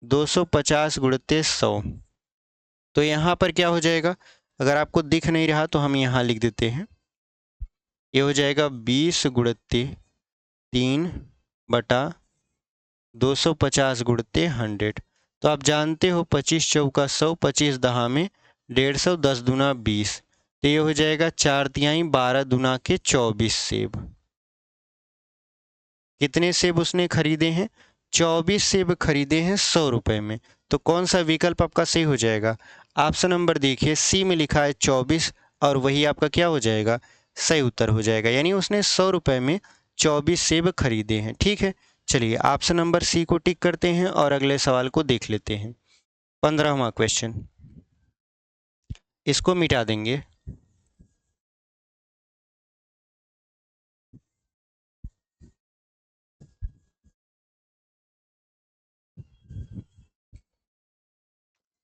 250 गुणते 100। तो यहाँ पर क्या हो जाएगा, अगर आपको दिख नहीं रहा तो हम यहाँ लिख देते हैं, ये हो जाएगा 20 गुणते 3 बटा 250 गुणते 100। तो आप जानते हो 25 चौका 100, 25 दहा में 150, 10 दूना 20, तो ये हो जाएगा 4 तिहाई 12 दूना के 24 सेब। कितने सेब उसने खरीदे हैं, 24 सेब खरीदे हैं 100 रुपये में। तो कौन सा विकल्प आपका सही हो जाएगा, ऑप्शन नंबर देखिए सी में लिखा है 24 और वही आपका क्या हो जाएगा, सही उत्तर हो जाएगा। यानी उसने 100 रुपये में 24 सेब खरीदे हैं। ठीक है, चलिए ऑप्शन नंबर सी को टिक करते हैं और अगले सवाल को देख लेते हैं। 15वां क्वेश्चन, इसको मिटा देंगे।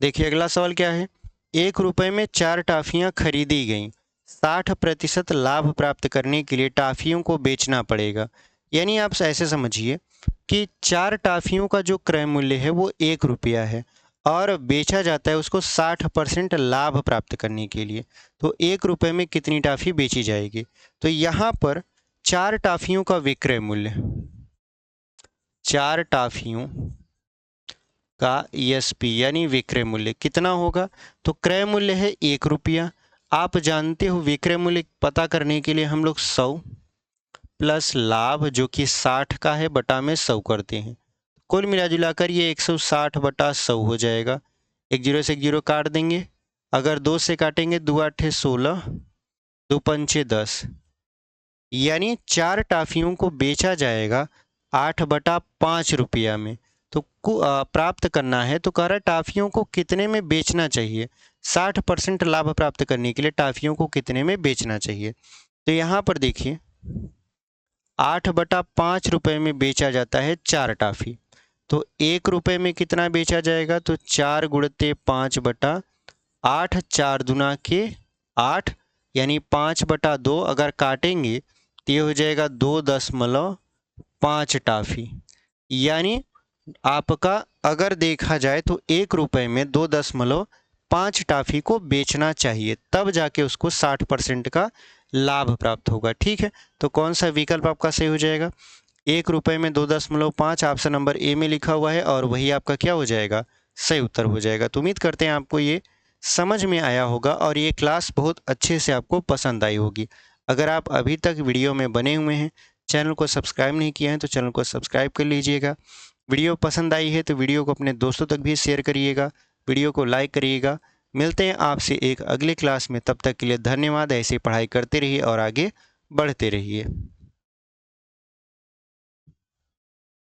देखिए अगला सवाल क्या है, 1 रुपये में 4 टॉफियाँ खरीदी गईं, 60% लाभ प्राप्त करने के लिए टॉफियों को बेचना पड़ेगा। यानी आप ऐसे समझिए कि 4 टॉफियों का जो क्रय मूल्य है वो 1 रुपया है और बेचा जाता है उसको 60% लाभ प्राप्त करने के लिए। तो 1 रुपये में कितनी टॉफी बेची जाएगी, तो यहाँ पर 4 टॉफियों का विक्रय मूल्य, 4 टॉफियों का ESP यानी विक्रय मूल्य कितना होगा, तो क्रय मूल्य है 1 रुपया आप जानते हो विक्रय मूल्य पता करने के लिए हम लोग 100 प्लस लाभ जो कि 60 का है बटा में 100 करते हैं। कुल मिला जुलाकर ये 160 बटा 100 हो जाएगा। एक जीरो से एक जीरो काट देंगे, अगर 2 से काटेंगे 2 8 16, 2 पंचे 10, यानी 4 टाफियों को बेचा जाएगा 8/5 रुपया में। तो प्राप्त करना है, तो कह रहा है टाफियों को कितने में बेचना चाहिए, 60% लाभ प्राप्त करने के लिए टाफियों को कितने में बेचना चाहिए। तो यहाँ पर देखिए 8/5 रुपये में बेचा जाता है 4 टाफी, तो 1 रुपये में कितना बेचा जाएगा, तो 4 गुणते 5/8, 4 दूना के 8, यानी 5/2 अगर काटेंगे तो ये हो जाएगा 2.5 टाफी। यानी आपका अगर देखा जाए तो 1 रुपये में 2.5 टाफी को बेचना चाहिए, तब जाके उसको 60% का लाभ प्राप्त होगा। ठीक है, तो कौन सा विकल्प आपका सही हो जाएगा, 1 रुपये में 2.5, ऑप्शन नंबर ए में लिखा हुआ है, और वही आपका क्या हो जाएगा, सही उत्तर हो जाएगा। तो उम्मीद करते हैं आपको ये समझ में आया होगा और ये क्लास बहुत अच्छे से आपको पसंद आई होगी। अगर आप अभी तक वीडियो में बने हुए हैं, चैनल को सब्सक्राइब नहीं किया है तो चैनल को सब्सक्राइब कर लीजिएगा। वीडियो पसंद आई है तो वीडियो को अपने दोस्तों तक भी शेयर करिएगा, वीडियो को लाइक करिएगा। मिलते हैं आपसे एक अगले क्लास में, तब तक के लिए धन्यवाद। ऐसे पढ़ाई करते रहिए और आगे बढ़ते रहिए।